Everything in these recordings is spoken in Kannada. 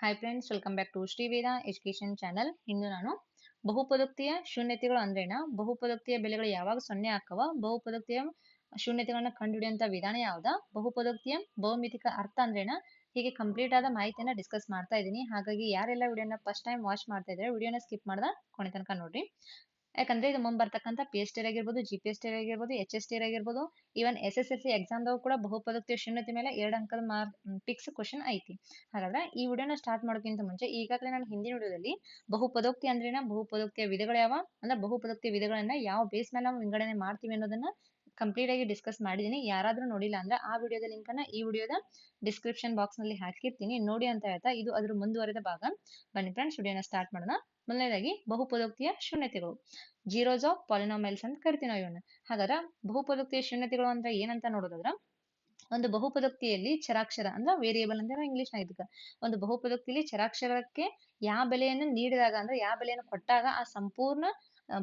Hi friends, welcome back to Shriveda education channel. ಇಂದು ನಾನು ಬಹುಪದೋಕ್ತಿಯ ಶೂನ್ಯತೆಗಳು ಅಂದ್ರೇನ, ಬಹುಪದೋಕ್ತಿಯ ಬೆಲೆಗಳು ಯಾವಾಗ ಸೊನ್ನೆ ಆಕ್ಕವ, ಬಹುಪದೋಕ್ತಿಯ ಶೂನ್ಯತೆಗಳನ್ನ ಕಂಡುಹಿಡಿಯುವಂತ ವಿಧಾನ ಯಾವ್ದ, ಬಹುಪದೋಕ್ತಿಯ ಬಹುಮಿತಿಕ ಅರ್ಥ ಅಂದ್ರೇನ, ಹೀಗೆ ಕಂಪ್ಲೀಟ್ ಆದ ಮಾಹಿತಿಯನ್ನ ಡಿಸ್ಕಸ್ ಮಾಡ್ತಾ ಇದ್ದೀನಿ. ಹಾಗಾಗಿ ಯಾರೆಲ್ಲ ವಿಡಿಯೋನ ಫಸ್ಟ್ ಟೈಮ್ ವಾಚ್ ಮಾಡ್ತಾ ಇದ್ದಾರೆ ವಿಡಿಯೋನ ಸ್ಕಿಪ್ ಮಾಡ್ದ ಕೊನೆ ತನಕ ನೋಡ್ರಿ. ಯಾಕಂದ್ರೆ ಇದು ಮುಂಬರ್ತಕ್ಕಂಥ PST ಆಗಿರ್ಬೋದು, GPST ಆಗಿರ್ಬೋದು, HST ಆಗಿರ್ಬೋದು, ಈವನ್ SSLC ಎಕ್ಸಾಮ್ದಾಗ ಕೂಡ ಬಹುಪದೋಕ್ತಿಯ ಶೂನ್ಯತೆ ಮೇಲೆ 2 ಅಂಕದ ಫಿಕ್ಸ್ ಕ್ವಶನ್ ಐತಿ. ಹಾಗಾದ್ರೆ ಈ ವಿಡಿಯೋನ ಸ್ಟಾರ್ಟ್ ಮಾಡೋಕ್ಕಿಂತ ಮುಂಚೆ ಈಗಾಗಲೇ ನಾನು ಹಿಂದಿನ ವಿಡಿಯೋದಲ್ಲಿ ಬಹುಪದೋಕ್ತಿ ಅಂದ್ರೇನ, ಬಹುಪದೋಕ್ತಿಯ ವಿಧಗಳು ಯಾವ, ಅಂದ್ರೆ ಬಹುಪದೋಕ್ತಿಯ ವಿಧಗಳನ್ನ ಯಾವ ಬೇಸ್ ಮೇಲೆ ನಾವು ವಿಂಗಡಣೆ ಮಾಡ್ತೀವಿ ಅನ್ನೋದನ್ನ ಕಂಪ್ಲೀಟ್ ಆಗಿ ಡಿಸ್ಕಸ್ ಮಾಡಿದೀನಿ. ಯಾರಾದ್ರೂ ನೋಡಿಲ್ಲ ಅಂದ್ರೆ ಆ ವಿಡಿಯೋದ ಲಿಂಕ್ ಅನ್ನ ಈ ವಿಡಿಯೋದ ಡಿಸ್ಕ್ರಿಪ್ಷನ್ ಬಾಕ್ಸ್ ನಲ್ಲಿ ಹಾಕಿರ್ತೀನಿ, ನೋಡಿ ಅಂತ ಹೇಳ್ತಾ ಇದು ಅದ್ರ ಮುಂದುವರೆದ ಭಾಗ. ಬನ್ನಿ ಫ್ರೆಂಡ್ಸ್, ವಿಡಿಯೋನ ಸ್ಟಾರ್ಟ್ ಮಾಡೋಣ. ಮೊದಲನೇದಾಗಿ ಬಹುಪದೋಕ್ತಿಯ ಶೂನ್ಯತೆಗಳು, ಜೀರೋಸ್ ಆಫ್ ಪಾಲಿನಾಮಿಯಲ್ಸ್ ಅಂತ ಕರಿತೀವಿ ನಾವು ಇವನ್ನ. ಹಾಗಾದ್ರೆ ಬಹುಪದೋಕ್ತಿಯ ಶೂನ್ಯತೆಗಳು ಅಂದ್ರೆ ಏನಂತ ನೋಡೋದಾದ್ರ, ಒಂದು ಬಹುಪದೋಕ್ತಿಯಲ್ಲಿ ಚರಾಕ್ಷರ ಅಂದ್ರೆ ವೇರಿಯೇಬಲ್ ಅಂದ್ರೆ ಇಂಗ್ಲಿಷ್ ನ ಇದಕ್ಕ, ಒಂದು ಬಹುಪದೋಕ್ತಿಯಲ್ಲಿ ಚರಾಕ್ಷರಕ್ಕೆ ಯಾವ ಬೆಲೆಯನ್ನು ನೀಡಿದಾಗ ಅಂದ್ರೆ ಯಾವ ಬೆಲೆಯನ್ನು ಕೊಟ್ಟಾಗ ಆ ಸಂಪೂರ್ಣ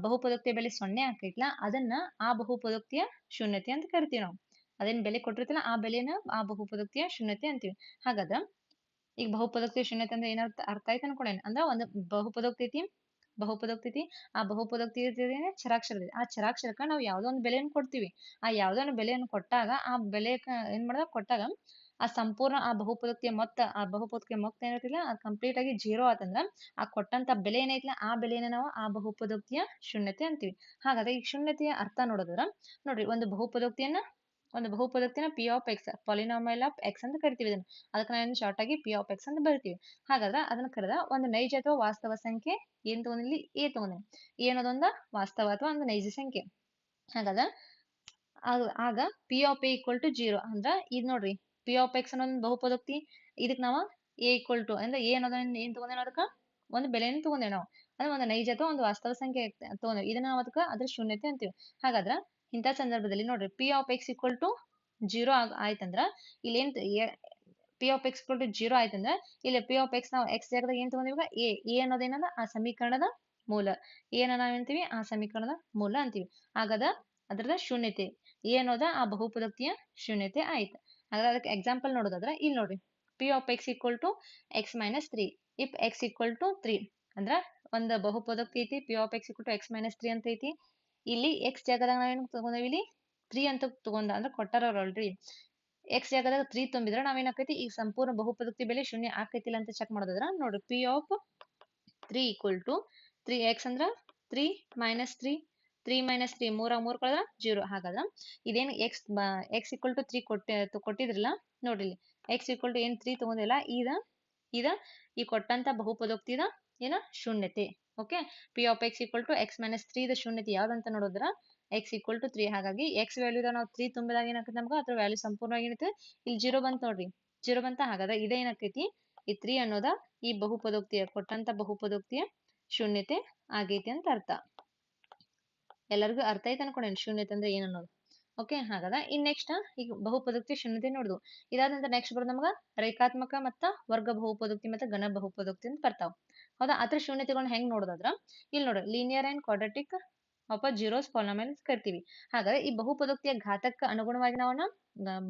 ಬಹುಪದೋಕ್ತಿಯ ಬೆಲೆ ಸೊನ್ನೆ ಆಕೈತ್ಲ, ಅದನ್ನ ಆ ಬಹುಪದೋಕ್ತಿಯ ಶೂನ್ಯತೆ ಅಂತ ಕರಿತೀವಿ ನಾವು. ಅದೇನ್ ಬೆಲೆ ಕೊಟ್ಟಿರ್ತಿಲ್ಲ ಆ ಬೆಲೆನ ಆ ಬಹುಪದೋಕ್ತಿಯ ಶೂನ್ಯತೆ ಅಂತೀವಿ. ಹಾಗಾದ್ರ ಈಗ ಬಹುಪದೋಕ್ತಿಯ ಶೂನ್ಯತೆ ಅಂದ್ರೆ ಏನರ್ಥ ಅರ್ಥ ಆಯ್ತು ಅನ್ಕೊಂಡೇನೆ. ಅಂದ್ರೆ ಒಂದು ಬಹುಪದೋಕ್ತಿ ಆ ಬಹುಪದೋಕ್ತಿ ಚರಾಕ್ಷರ ಇದೆ, ಆ ಚರಾಕ್ಷರಕ್ಕ ನಾವು ಯಾವ್ದೋ ಒಂದು ಬೆಲೆಯನ್ನು ಕೊಡ್ತೀವಿ. ಆ ಯಾವ್ದೋ ಒಂದು ಬೆಲೆಯನ್ನು ಕೊಟ್ಟಾಗ ಆ ಬೆಲೆ ಏನ್ ಮಾಡಿದಾಗ ಕೊಟ್ಟಾಗ ಆ ಸಂಪೂರ್ಣ ಆ ಬಹುಪದೋಕ್ತಿಯ ಮೊತ್ತ ಏನಿರ್ತಿಲ್ಲ ಅದು ಕಂಪ್ಲೀಟ್ ಆಗಿ ಜೀರೋ ಆತಂದ್ರ ಆ ಕೊಟ್ಟಂತ ಬೆಲೆ ಏನೈತಿಲ್ಲ ಆ ಬೆಲೆನ ನಾವು ಆ ಬಹುಪದೋಕ್ತಿಯ ಶೂನ್ಯತೆ ಅಂತೀವಿ. ಹಾಗಾದ್ರೆ ಈ ಶೂನ್ಯತೆಯ ಅರ್ಥ ನೋಡೋದ್ರ ನೋಡ್ರಿ, ಒಂದು ಬಹುಪದೋಕ್ತಿನ P of X, polynomial of X ಅಂತ ಕರಿತೀವಿ. ಅದಕ್ಕೆ ನಾವು ಶಾರ್ಟ್ ಆಗಿ ಪಿ ಆಫ್ ಎಕ್ಸ್ ಅಂತ ಬರಿತೀವಿ. ಹಾಗಾದ್ರೆ ಅದನ್ನ ಕರೆದ ಒಂದು ನೈಜ ಅಥವಾ ವಾಸ್ತವ ಸಂಖ್ಯೆ ಏನ್ ತಗೊಂಡಿಲ್ಲಿ ಎ ತಗೊಂಡಿನಿ, ಏನದೊಂದ ವಾಸ್ತವ ಅಥವಾ ಒಂದು ನೈಜ ಸಂಖ್ಯೆ. ಹಾಗಾದ್ರೆ ಆಗ P of A equal to zero ಅಂದ್ರ ಇದ್ ನೋಡ್ರಿ, ಪಿ ಆಫ್ ಎಕ್ಸ್ ಅನ್ನೋದೊಂದು ಬಹುಪದೋಕ್ತಿ. ಇದಕ್ ನಾವು ಎ ಈಕ್ವಲ್ ಟು ಅಂದ್ರೆ ಏನ್ ತಗೊಂಡೇವ ಅದಕ್ಕ ಒಂದು ಬೆಲೆಯನ್ನು ತಗೊಂಡೇವ್ ನಾವು, ಅಂದ್ರೆ ಒಂದು ನೈಜ ಅಥವಾ ಒಂದು ವಾಸ್ತವ ಸಂಖ್ಯೆ ತಗೊಂಡೇವ್, ಇದನ್ನ ನಾವು ಅದಕ್ಕ ಅದ್ರ ಶೂನ್ಯತೆ ಅಂತೀವಿ. ಹಾಗಾದ್ರ ಇಂಥ ಸಂದರ್ಭದಲ್ಲಿ ನೋಡ್ರಿ, P of X equal to zero ಆಯ್ತಂದ್ರ ಇಲ್ಲಿ ಏನ್ P of X equal to zero ಆಯ್ತಂದ್ರ ಇಲ್ಲಿ ಪಿ ಆಫ್ ಎಕ್ಸ್ ನಾವು ಎಕ್ಸ್ ಜಾಗದಾಗ ಏನ್ ತಗೊಂಡಿವಾಗ ಎ ಅನ್ನೋದೇನದ ಆ ಸಮೀಕರಣದ ಮೂಲ, ಏನ ನಾವ್ ಅಂತೀವಿ ಆ ಸಮೀಕರಣದ ಮೂಲ ಅಂತೀವಿ. ಹಾಗಾದ ಅದ್ರದ ಶೂನ್ಯತೆ ಎ ಅನ್ನೋದ ಆ ಬಹುಪದೋಕ್ತಿಯ ಶೂನ್ಯತೆ ಆಯ್ತು. ಹಾಗಾದ್ರೆ ಅದಕ್ಕೆ ಎಕ್ಸಾಂಪಲ್ ನೋಡೋದಾದ್ರೆ ಇಲ್ಲಿ ನೋಡ್ರಿ, P of X equal to X minus 3 if X equal to 3 ಅಂದ್ರ ಒಂದು ಬಹುಪದೋಕ್ತಿ ಐತಿ, P of X equal to X minus 3 ಅಂತ ಐತಿ. ಇಲ್ಲಿ ಎಕ್ಸ್ ಜಾಗದಾಗ ನಾವೇನು ತಗೊಂಡೇವಿ, ಇಲ್ಲಿ 3 ಅಂತ ತಗೊಂಡ ಅಂದ್ರೆ ಕೊಟ್ಟಾರ ಆಲ್ರೆಡಿ. ಎಕ್ಸ್ ಜಾಗದಾಗ 3 ತುಂಬಿದ್ರೆ ನಾವೇನಾಕೈತಿ ಈ ಸಂಪೂರ್ಣ ಬಹುಪದೋಕ್ತಿ ಬೆಲೆ ಶೂನ್ಯ ಆಕೈತಿಲ್ಲ ಅಂತ ಚೆಕ್ ಮಾಡೋದಾದ್ರ ನೋಡ್ರಿ, P of 3 equal to 3 X ಅಂದ್ರ 3 ಮೈನಸ್ 3 3 ಮೈನಸ್ 3 3 ಕಳೆದ್ರ 0. ಹಾಗಾದ್ರ ಇದೇನು ಎಕ್ಸ್ ಈಕ್ವಲ್ ಟು 3 ಕೊಟ್ಟಿದ್ರಲ್ಲ ನೋಡ್ರಿ, ಎಕ್ಸ್ ಈಕ್ವಲ್ ಟು ಏನ್ 3 ತಗೊಂಡಿಲ್ಲ, ಇದ ಈ ಕೊಟ್ಟಂತ ಬಹುಪದೋಕ್ತಿದ ಏನ ಶೂನ್ಯತೆ. Okay, P of X equal to X minus 3 ದ ಶೂನ್ಯತೆ ಯಾವ್ದಂತ ನೋಡಿದ್ರ ಎಕ್ಸ್ ಈಕ್ವಲ್ ಟು 3. ಹಾಗಾಗಿ ಎಕ್ಸ್ ವ್ಯಾಲ್ಯೂದ ನಾವು 3 ತುಂಬಿದಾಗ ಏನಾಗ್ತದೆ ನಮ್ಗೆ ಅದ್ರ ವ್ಯಾಲ್ಯೂ ಸಂಪೂರ್ಣವಾಗಿ ಏನೈತೆ ಇಲ್ಲಿ 0 ಬಂತ ನೋಡ್ರಿ, 0 ಬಂತ. ಹಾಗಾದ್ರೆ ಇದೇನಾಕೈತಿ ಈ 3 ಅನ್ನೋದ ಈ ಬಹುಪದೋಕ್ತಿಯ ಕೊಟ್ಟಂತ ಬಹುಪದೋಕ್ತಿಯ ಶೂನ್ಯತೆ ಆಗೈತಿ ಅಂತ ಅರ್ಥ. ಎಲ್ಲರಿಗೂ ಅರ್ಥ ಐತೆ ಅನ್ಕೊಂಡೇನು ಶೂನ್ಯತೆ ಅಂದ್ರೆ ಏನ್ ಅನ್ನೋದು. ಓಕೆ, ಹಾಗಾದ್ರೆ ಇನ್ ನೆಕ್ಸ್ಟ್ ಈಗ ಬಹುಪದೋಕ್ತಿ ಶೂನ್ಯತೆ ನೋಡುದು. ಇದಾದ ನಂತರ ನೆಕ್ಸ್ಟ್ ಬರೋದು ನಮ್ಗ ರೇಖಾತ್ಮಕ ಮತ್ತ ವರ್ಗ ಬಹುಪದೋಕ್ತಿ ಮತ್ತೆ ಘನ ಬಹುಪದೋಕ್ತಿ ಅಂತ ಬರ್ತಾವ. ಹೌದಾ, ಅದ್ರ ಶೂನ್ಯತೆಗಳನ್ನ ಹೆಂಗ್ ನೋಡೋದಾದ್ರ ಇಲ್ಲಿ ನೋಡ್ರಿ, linear and quadratic of zeros polynomial ಕರಿತೀವಿ. ಹಾಗಾದ್ರೆ ಈ ಬಹುಪದೋಕ್ತಿಯ ಘಾತಕ್ಕೆ ಅನುಗುಣವಾಗಿ ನಾವನ್ನ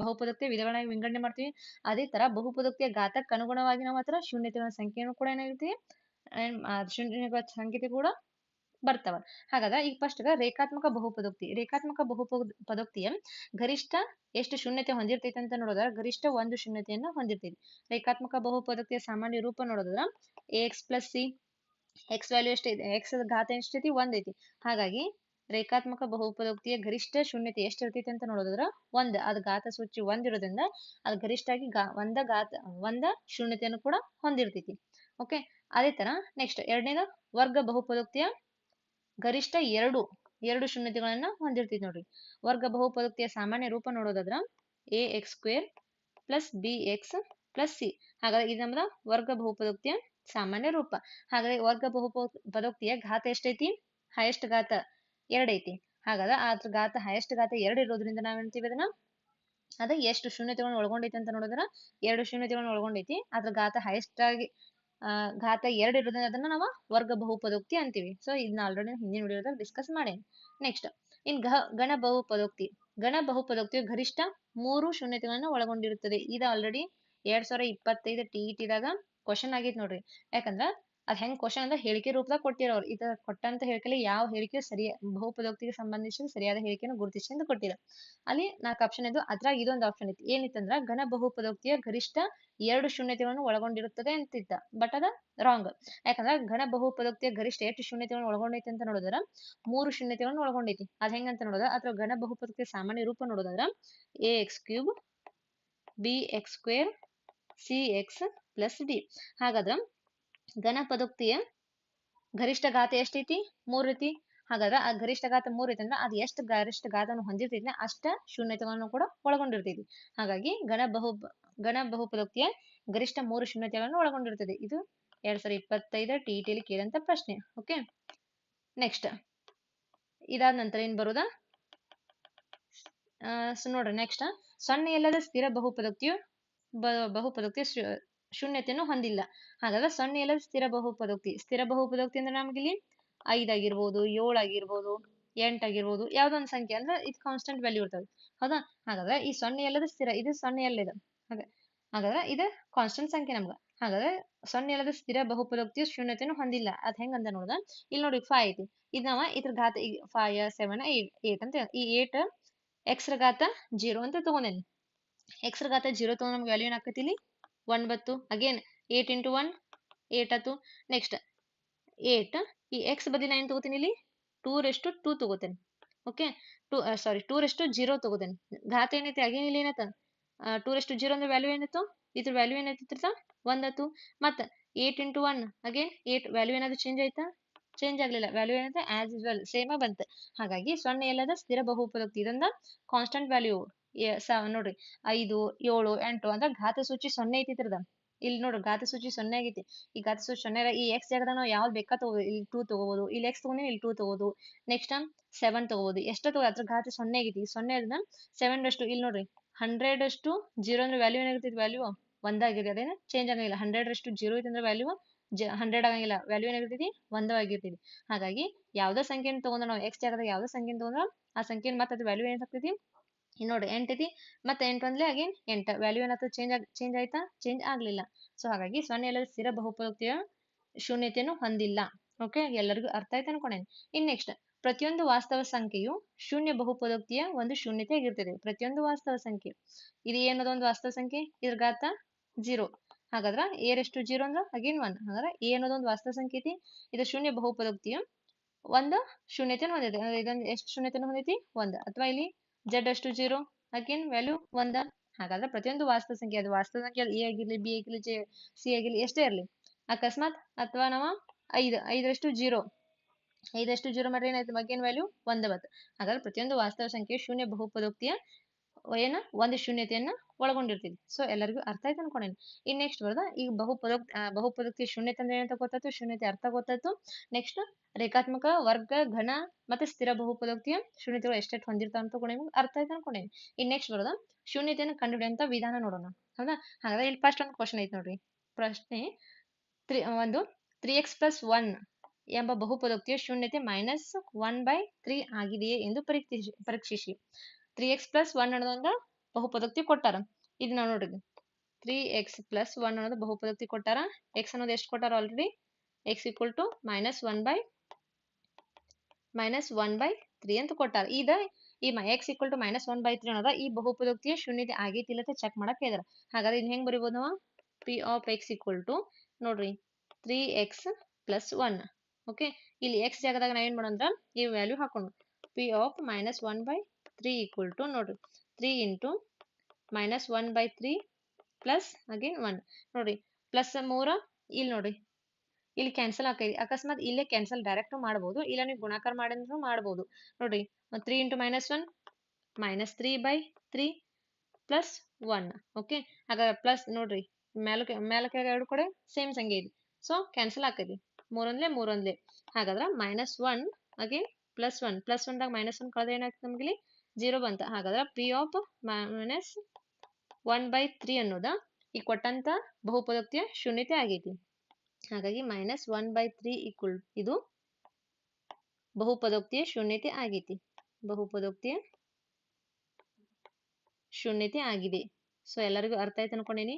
ಬಹುಪದೋಕ್ತಿಯ ವಿಧಗಳಾಗಿ ವಿಂಗಡಣೆ ಮಾಡ್ತೀವಿ. ಅದೇ ತರ ಬಹುಪದೋಕ್ತಿಯ ಘಾತಕ್ಕೆ ಅನುಗುಣವಾಗಿ ನಾವು ಮಾತ್ರ ಶೂನ್ಯತೆಗಳ ಸಂಖ್ಯೆಯನ್ನು ಕೂಡ ಏನಾಗಿರ್ತೀವಿ, ಶೂನ್ಯತೆಗಳ ಸಂಖ್ಯೆ ಕೂಡ ಬರ್ತಾವ. ಹಾಗಾದ್ರೆ ಈಗ ಫಸ್ಟ್ ರೇಖಾತ್ಮಕ ಬಹುಪದೋಕ್ತಿಯ ಗರಿಷ್ಠ ಎಷ್ಟು ಶೂನ್ಯತೆ ಹೊಂದಿರ್ತೈತಿ ಅಂತ ನೋಡೋದಾದ್ರೆ ಗರಿಷ್ಠ 1 ಶೂನ್ಯತೆಯನ್ನ ಹೊಂದಿರ್ತೈತಿ. ರೇಖಾತ್ಮಕ ಬಹುಪದೋಕ್ತಿಯ ಸಾಮಾನ್ಯ ರೂಪ ನೋಡೋದಾದ್ರ ax plus C, X value ಎಷ್ಟೈತಿ, ಎಕ್ಸ್ ಘಾತ ಎಷ್ಟೈತಿ 1 ಐತಿ. ಹಾಗಾಗಿ ರೇಖಾತ್ಮಕ ಬಹುಪದೋಕ್ತಿಯ ಗರಿಷ್ಠ ಶೂನ್ಯತೆ ಎಷ್ಟು ಇರ್ತೈತಿ ಅಂತ ನೋಡೋದಾದ್ರ 1, ಅದ್ ಘಾತ ಸೂಚಿ 1 ಇರೋದ್ರಿಂದ ಅದು ಗರಿಷ್ಠಾಗಿ ಒಂದ ಶೂನ್ಯತೆಯನ್ನು ಕೂಡ ಹೊಂದಿರ್ತೈತಿ. ಓಕೆ, ಅದೇ ತರ ನೆಕ್ಸ್ಟ್ ಎರಡನೇದು ವರ್ಗ ಬಹುಪದೋಕ್ತಿಯ ಗರಿಷ್ಠ ಎರಡು ಶೂನ್ಯತೆಗಳನ್ನ ಹೊಂದಿರ್ತೈತಿ ನೋಡ್ರಿ. ವರ್ಗ ಬಹುಪದೋಕ್ತಿಯ ಸಾಮಾನ್ಯ ರೂಪ ನೋಡೋದಾದ್ರ a x square plus b x plus c. ಹಾಗಾದ್ರೆ ಇದು ನಮ್ದ ವರ್ಗ ಬಹುಪದೋಕ್ತಿಯ ಸಾಮಾನ್ಯ ರೂಪ. ಹಾಗಾದ್ರೆ ವರ್ಗ ಬಹುಪದೋಕ್ತಿಯ ಘಾತ ಎಷ್ಟೈತಿ, ಹೈಯೆಸ್ಟ್ ಘಾತ 2 ಐತಿ. ಹಾಗಾದ್ರೆ ಅದ್ರ ಘಾತ ಹೈಯೆಸ್ಟ್ ಘಾತ 2 ಇರೋದ್ರಿಂದ ನಾವೇಂತೀವಿ ಅದನ್ನ ಅದ ಎಷ್ಟು ಶೂನ್ಯತೆಗಳನ್ನ ಒಳಗೊಂಡೈತಿ ಅಂತ ನೋಡಿದ್ರ 2 ಶೂನ್ಯತೆಗಳನ್ನ ಒಳಗೊಂಡೈತಿ. ಅದ್ರ ಘಾತ ಹೈಯೆಸ್ಟ್ ಆಗಿ ಘಾತ 2 ಇರೋದ್ರಿಂದ ಅದನ್ನ ನಾವು ವರ್ಗ ಬಹುಪದೋಕ್ತಿ ಅಂತೀವಿ. ಸೊ ಇದನ್ನ ಆಲ್ರೆಡಿ ಹಿಂದಿನ ವಿಡಿಯೋದಲ್ಲಿ ಡಿಸ್ಕಸ್ ಮಾಡೇನಿ. ನೆಕ್ಸ್ಟ್ ಇನ್ ಗಣ ಬಹುಪದೋಕ್ತಿಯು ಗರಿಷ್ಠ 3 ಶೂನ್ಯತೆಗಳನ್ನ ಒಳಗೊಂಡಿರುತ್ತದೆ. ಇದು ಆಲ್ರೆಡಿ 2025 TET ದಾಗ ಕ್ವಶನ್ ಆಗೈತಿ ನೋಡ್ರಿ. ಯಾಕಂದ್ರ ಅದ್ ಹೆಂಗ್ ಕ್ವಶನ್ ಅಂದ್ರೆ ಹೇಳಿಕೆ ರೂಪದಾಗ ಕೊಟ್ಟಿರೋರು. ಇದ ಕೊಟ್ಟಂತ ಹೇಳಿಕೆಲಿ ಯಾವ ಹೇಳಿಕೆ ಬಹುಪದೋಕ್ತಿಗೆ ಸಂಬಂಧಿಸಿದ ಸರಿಯಾದ ಹೇಳಿಕೆಯನ್ನು ಗುರುತಿಸಿ ಅಂತ ಕೊಟ್ಟಿರ. ಅಲ್ಲಿ 4 ಆಪ್ಷನ್ ಇದ್ದು ಅದ್ರಾಗ ಇದೊಂದು ಆಪ್ಷನ್ ಇತ್ತು. ಏನಿತ್ತಂದ್ರ ಘನ ಬಹುಪದೋಕ್ತಿಯ ಗರಿಷ್ಠ 2 ಶೂನ್ಯತೆಗಳನ್ನು ಒಳಗೊಂಡಿರುತ್ತದೆ ಅಂತಿತ್ತ. ಬಟ್ ಅದ ರಾಂಗ್. ಯಾಕಂದ್ರ ಘನ ಬಹುಪದೋಕ್ತಿಯ ಗರಿಷ್ಠ ಎಷ್ಟು ಶೂನ್ಯತೆಗಳನ್ನು ಒಳಗೊಂಡೈತಿ ಅಂತ ನೋಡಿದ್ರ 3 ಶೂನ್ಯತೆಗಳನ್ನು ಒಳಗೊಂಡೈತಿ. ಅದ್ ಹೆಂಗಂತ ನೋಡಿದ್ರ ಅಥವಾ ಘನ ಬಹುಪದೋಕ್ತಿಯ ಸಾಮಾನ್ಯ ರೂಪ ನೋಡೋದಾದ್ರ ax³ bx² cx plus d. ಹಾಗಾದ್ರ ಘನ ಪದೋಕ್ತಿಯ ಗರಿಷ್ಠ ಘಾತ ಎಷ್ಟೈತಿ? 3 ಐತಿ. ಹಾಗಾದ್ರ ಆ ಗರಿಷ್ಠ ಘಾತ 3 ಐತಿ ಅಂದ್ರ ಅದು ಎಷ್ಟು ಗರಿಷ್ಠ ಘಾತವನ್ನು ಹೊಂದಿರ್ತೈತಿ ಅಷ್ಟ ಶೂನ್ಯತೆಗಳನ್ನು ಕೂಡ ಒಳಗೊಂಡಿರ್ತೈತಿ. ಹಾಗಾಗಿ ಘನ ಬಹುಪದೋಕ್ತಿಯ ಗರಿಷ್ಠ 3 ಶೂನ್ಯತೆಗಳನ್ನು ಒಳಗೊಂಡಿರ್ತದೆ. ಇದು 2025 TET ಲಿ ಕೇಳಂತ ಪ್ರಶ್ನೆ. ಓಕೆ, ನೆಕ್ಸ್ಟ್ ಇದಾದ ನಂತರ ಏನ್ ಬರೋದ? ನೋಡ್ರಿ ನೆಕ್ಸ್ಟ್, ಸೊನ್ನೆಯಲ್ಲದ ಸ್ಥಿರ ಬಹುಪದೋಕ್ತಿಯು ಶೂನ್ಯತೆಯನ್ನು ಹೊಂದಿಲ್ಲ. ಹಾಗಾದ್ರೆ ಸೊನ್ನೆಯಲ್ಲದ ಸ್ಥಿರ ಬಹುಪದೋಕ್ತಿ ಅಂದ್ರೆ ನಮ್ಗಿಲ್ಲಿ 5 ಆಗಿರ್ಬೋದು, 7 ಆಗಿರ್ಬೋದು, 8 ಆಗಿರ್ಬೋದು, ಯಾವ್ದೊಂದು ಸಂಖ್ಯೆ ಅಂದ್ರೆ ಇದು ಕಾನ್ಸ್ಟೆಂಟ್ ವ್ಯಾಲ್ಯೂ ಇರ್ತದೆ. ಹೌದಾ? ಹಾಗಾದ್ರೆ ಈ ಸೊನ್ನೆಯಲ್ಲದ ಸ್ಥಿರ ಇದು ಸೊನ್ನೆಯಲ್ಲಿದೆ. ಹಾಗಾದ್ರೆ ಇದು ಕಾನ್ಸ್ಟೆಂಟ್ ಸಂಖ್ಯೆ ನಮ್ಗ. ಹಾಗಾದ್ರೆ ಸೊನ್ನೆಯಲ್ಲದ ಸ್ಥಿರ ಬಹುಪದೋಕ್ತಿಯು ಶೂನ್ಯತೆಯನ್ನು ಹೊಂದಿಲ್ಲ. ಅದ್ ಹೆಂಗಂತ ನೋಡ್ದ, ಇಲ್ಲಿ ನೋಡಿ 5 ಐತಿ. ಇದು ನಾವ ಇದ್ರ ಘಾತ 5 7 8 ಅಂತ ಈ 8 x ರ ಘಾತ 0 ಅಂತ ತಗೊಂಡೇನಿ. x ರ ಘಾತ 0 ತಗೊಂಡ್ ನಮ್ಗೆ ವ್ಯಾಲ್ಯೂ ಏನಾಕತಿ ಇಲ್ಲಿ 9. ಅಗೇನ್ 8 into 1 8 ಆತು. ನೆಕ್ಸ್ಟ್ 8 ಈ x ಬದಿನ ಏನ್ ತಗೋತೀನಿ ಇಲ್ಲಿ 2/2 ತಗೋತೇನೆ. ಓಕೆ, 2/0 ತಗೋತೇನೆ. ಘಾತ ಏನೈತಿ ಅಗೇನ್ ಇಲ್ಲಿ ಏನೈತ 2/0 ಅಂದ್ರೆ ವ್ಯಾಲ್ಯೂ ಏನಿತ್ತು? ಇದ್ರ ವ್ಯಾಲ್ಯೂ ಏನೈತಿರ್ತ 1 ಆತು. ಮತ್ತ 8 into 1 ಅಗೇನ್ 8 ವ್ಯಾಲ್ಯೂ ಏನಾದ್ರು ಚೇಂಜ್ ಆಯ್ತಾ? ಚೇಂಜ್ ಆಗ್ಲಿಲ್ಲ. ವ್ಯಾಲ್ಯೂ ಏನಂತ ಆಸ್ ಯೂಸ್ವಲ್ ಸೇಮ್ ಬಂತ. ಹಾಗಾಗಿ ಸೊನ್ನೆಯಲ್ಲದ ಸ್ಥಿರ ಬಹುಪದೋಕ್ತಿ ಇದೊಂದ ಕಾನ್ಸ್ಟೆಂಟ್ ವ್ಯಾಲ್ಯೂ. ನೋಡ್ರಿ 5 7 8 ಅಂದ್ರೆ ಘಾತ ಸೂಚಿ 0 ಐತಿ ಇದ್ರದ. ಇಲ್ಲಿ ನೋಡ್ರಿ ಘಾತ ಸೂಚಿ 0 ಆಗೈತಿ. ಈ ಘಾತ ಸೂಚಿ 0 ಈ x ಜಾಗದಾಗ ನಾವು ಯಾವ್ದು ಬೇಕಾ ತಗೋಬಹುದು. ಇಲ್ಲಿ 2 ತಗೋಬಹುದು. ಇಲ್ಲಿ x ತಗೊಂಡಿವಿ ಇಲ್ಲಿ 2 ತಗೋಬಹುದು. ನೆಕ್ಸ್ಟ್ 7 ತಗೋಬಹುದು. ಎಷ್ಟ ತಗೋ ಅದ್ರ ಘಾತ 0 ಆಗೈತಿ. 0 ಅದನ್ನ 7 ಇಲ್ಲಿ ನೋಡ್ರಿ 100/0 ಅಂದ್ರೆ ವ್ಯಾಲ್ಯೂ ಏನಾಗಿರ್ತೈತಿ? ವ್ಯಾಲ್ಯೂ 1 ಆಗಿರ್ತೈತಿ. ಅದೇನ ಚೇಂಜ್ ಆಗಂಗಿಲ್ಲ. 100/0 ಐತಿ ಅಂದ್ರೆ ವ್ಯಾಲ್ಯೂ 100 ಆಗಂಗಿಲ್ಲ. ವ್ಯಾಲ್ಯೂ ಏನಾಗಿರ್ತೈತಿ? 1 ಆಗಿರ್ತೈತಿ. ಹಾಗಾಗಿ ಯಾವ್ದೋ ಸಂಖ್ಯೆನ ತಗೊಂಡ್ರ ನಾವು x ಜಾಗದಾಗ ಯಾವ್ದೋ ಸಂಖ್ಯೆನ ತಗೊಂಡ್ರ ಆ ಸಂಖ್ಯೆನ ಮತ್ತೆ ಅದ್ರ ವ್ಯಾಲ್ಯೂ ಏನಾಗ್ತೈತಿ? ಇಲ್ಲಿ ನೋಡ್ರಿ 8 ಐತಿ. ಮತ್ತೆ 8 ಒಂದ್ಲೆ ಅಗೇನ್ 8 ವ್ಯಾಲ್ಯೂ ಏನಾಗ್ತದೆ? ಚೇಂಜ್ ಆಯ್ತಾ? ಚೇಂಜ್ ಆಗ್ಲಿಲ್ಲ. ಸೊ ಹಾಗಾಗಿ ಸೊನ್ನೆಯಲ್ಲದ ಸ್ಥಿರ ಬಹುಪದೋಕ್ತಿಯ ಶೂನ್ಯತೆಯನ್ನು ಹೊಂದಿಲ್ಲ. ಓಕೆ, ಎಲ್ಲರಿಗೂ ಅರ್ಥ ಆಯ್ತು ಅನ್ಕೊಂಡೇನಿ. ಇನ್ ನೆಕ್ಸ್ಟ್, ಪ್ರತಿಯೊಂದು ವಾಸ್ತವ ಸಂಖ್ಯೆಯು ಶೂನ್ಯ ಬಹುಪದೋಕ್ತಿಯ ಒಂದು ಶೂನ್ಯತೆ ಆಗಿರ್ತದೆ. ಪ್ರತಿಯೊಂದು ವಾಸ್ತವ ಸಂಖ್ಯೆ ಇದು ಏನದೊಂದು ವಾಸ್ತವ ಸಂಖ್ಯೆ, ಇದ್ರ ಘಾತ 0. ಹಾಗಾದ್ರ a/0 ಅಂದ್ರ ಅಗೇನ್ 1. ಹಾಗಾದ್ರೆ a ಅನ್ನೋದೊಂದು ವಾಸ್ತವ ಸಂಖ್ಯೆ ಐತಿ. ಇದು ಶೂನ್ಯ ಬಹುಪದೋಕ್ತಿಯ ಒಂದು ಶೂನ್ಯತೆಯನ್ನು ಹೊಂದಿದೆ. ಇದೊಂದು ಎಷ್ಟು ಶೂನ್ಯತೆಯನ್ನು ಹೊಂದೈತಿ? 1. ಅಥವಾ ಇಲ್ಲಿ z/0 ಅಗೇನ್ ವ್ಯಾಲ್ಯೂ 1. ಹಾಗಾದ್ರೆ ಪ್ರತಿಯೊಂದು ವಾಸ್ತವ ಸಂಖ್ಯೆ, ಅದು ವಾಸ್ತವ ಸಂಖ್ಯೆ a ಆಗಿರ್ಲಿ, b ಆಗಿರ್ಲಿ, c ಆಗಿರ್ಲಿ, ಎಷ್ಟೇ ಇರ್ಲಿ, ಅಕಸ್ಮಾತ್ ಅಥವಾ ನಾವು 5/0 ಮಾಡ್ರೆ ಏನಾಯ್ತು? ಅಗೇನ್ ವ್ಯಾಲ್ಯೂ 1 ಬತ್ತು. ಹಾಗಾದ್ರೆ ಪ್ರತಿಯೊಂದು ವಾಸ್ತವ ಸಂಖ್ಯೆ ಶೂನ್ಯ ಬಹುಪದೋಕ್ತಿಯ ಒಂದು ಶೂನ್ಯತೆಯನ್ನ ಒಳಗೊಂಡಿರ್ತೀವಿ. ಸೊ ಎಲ್ಲರಿಗೂ ಅರ್ಥ ಆಯ್ತು ಅನ್ಕೊಂಡೇನಿ. ಇನ್ ನೆಕ್ಸ್ಟ್ ಬರ್ದ ಈಗ ಬಹುಪದೋಕ್ತಿಯ ಶೂನ್ಯತೆ ಅಂದ್ರೆ ಏನಂತ ಗೊತ್ತಾಯ್ತು, ಶೂನ್ಯತೆ ಅರ್ಥ ಗೊತ್ತಾಯ್ತು. ನೆಕ್ಸ್ಟ್ ರೇಖಾತ್ಮಕ, ವರ್ಗ, ಘನ ಮತ್ತೆ ಸ್ಥಿರ ಬಹುಪದೋಕ್ತಿಯ ಶೂನ್ಯತೆಗಳು ಎಷ್ಟೆಷ್ಟು ಹೊಂದಿರ್ತಾವ ಅಂತ ನಿಮ್ಗೆ ಅರ್ಥ ಆಯ್ತು ಅನ್ಕೊಂಡೇನಿ. ಇನ್ ನೆಕ್ಸ್ಟ್ ಬರೋದ ಶೂನ್ಯತೆಯನ್ನು ಕಂಡುಹಿಡಿಯುವಂತ ವಿಧಾನ ನೋಡೋಣ. ಹೌದಾ? ಹಾಗಾದ್ರೆ ಇಲ್ಲಿ ಫಸ್ಟ್ ಒಂದು ಕ್ವಶನ್ ಐತಿ ನೋಡ್ರಿ. ಪ್ರಶ್ನೆ 3x+1 ಎಂಬ ಬಹುಪದೋಕ್ತಿಯ ಶೂನ್ಯತೆ -1/3 ಆಗಿದೆಯೇ ಎಂದು ಪರೀಕ್ಷಿಸಿ. 3x+1 ಅನ್ನೋದೊಂದು ಬಹುಪದೋಕ್ತಿ ಕೊಟ್ಟಾರ. ಇದು ನಾವು ನೋಡ್ರಿ 3x+1 ಅನ್ನೋದು ಬಹುಪದೋಕ್ತಿ ಕೊಟ್ಟಾರ. x ಅನ್ನೋದು ಎಷ್ಟು ಕೊಟ್ಟಾರ? ಆಲ್ರೆಡಿ x = -1/3 ಅಂತ ಕೊಟ್ಟಾರ. ಈ x = -1/3 ಅನ್ನೋದ ಈ ಬಹುಪದೋಕ್ತಿಯ ಶೂನ್ಯತೆ ಆಗೈತಿ ಇಲ್ಲ ಅಂತ ಚೆಕ್ ಮಾಡಕ್ ಹೇಳಿದಾರ. ಹಾಗಾದ್ರೆ ಇನ್ ಹೆಂಗ್ ಬರಿಬೋದು ನಾವು? p of x = ನೋಡ್ರಿ 3x+1. ಓಕೆ, ಇಲ್ಲಿ x ಜಾಗದಾಗ ನಾವ್ ಏನ್ ಮಾಡೋಣ? ಈ ವ್ಯಾಲ್ಯೂ ಹಾಕೊಂಡು p of -1/3 = ನೋಡ್ರಿ 3 into -1/3 ಪ್ಲಸ್ ಅಗೇನ್ 1. ನೋಡ್ರಿ ಪ್ಲಸ್ 3 ಇಲ್ಲಿ ನೋಡ್ರಿ ಇಲ್ಲಿ ಕ್ಯಾನ್ಸಲ್ ಆಕೈತಿ. ಅಕಸ್ಮಾತ್ ಇಲ್ಲೇ ಕ್ಯಾನ್ಸಲ್ ಡೈರೆಕ್ಟ್ ಮಾಡಬಹುದು, ಇಲ್ಲ ನೀವು ಗುಣಾಕಾರ ಮಾಡಿದ್ರು ಮಾಡಬಹುದು. ನೋಡ್ರಿ 3 into -1 -3/3 ಪ್ಲಸ್ 1. ಓಕೆ, ಹಾಗಾದ್ರೆ ಪ್ಲಸ್ ನೋಡ್ರಿ ಮೇಲಕ್ಕೆ ಎರಡು ಕಡೆ ಸೇಮ್ ಸಂಖ್ಯೆ ಇದೆ. ಸೊ ಕ್ಯಾನ್ಸಲ್ ಆಕೈತಿ. 3 ಹಾಗಾದ್ರೆ -1 ಅಗೇನ್ +1 +1ದಾಗ -1 ಕಳೆದ್ರೆ ಏನಾಗ್ತದೆ? ನಮ್ಗೆ ಇಲ್ಲಿ 0 ಬಂತ. ಹಾಗಾದ್ರೆ p of -1/3 ಅನ್ನೋದ ಈ ಕೊಟ್ಟಂತ ಬಹುಪದೋಕ್ತಿಯ ಶೂನ್ಯತೆ ಆಗೈತಿ. ಹಾಗಾಗಿ -1/3 ಇದು ಬಹುಪದೋಕ್ತಿಯ ಶೂನ್ಯತೆ ಆಗೈತಿ. ಬಹುಪದೋಕ್ತಿಯ ಶೂನ್ಯತೆ ಆಗಿದೆ. ಸೊ ಎಲ್ಲರಿಗೂ ಅರ್ಥ ಆಯ್ತು ಅನ್ಕೊಂಡೇನಿ.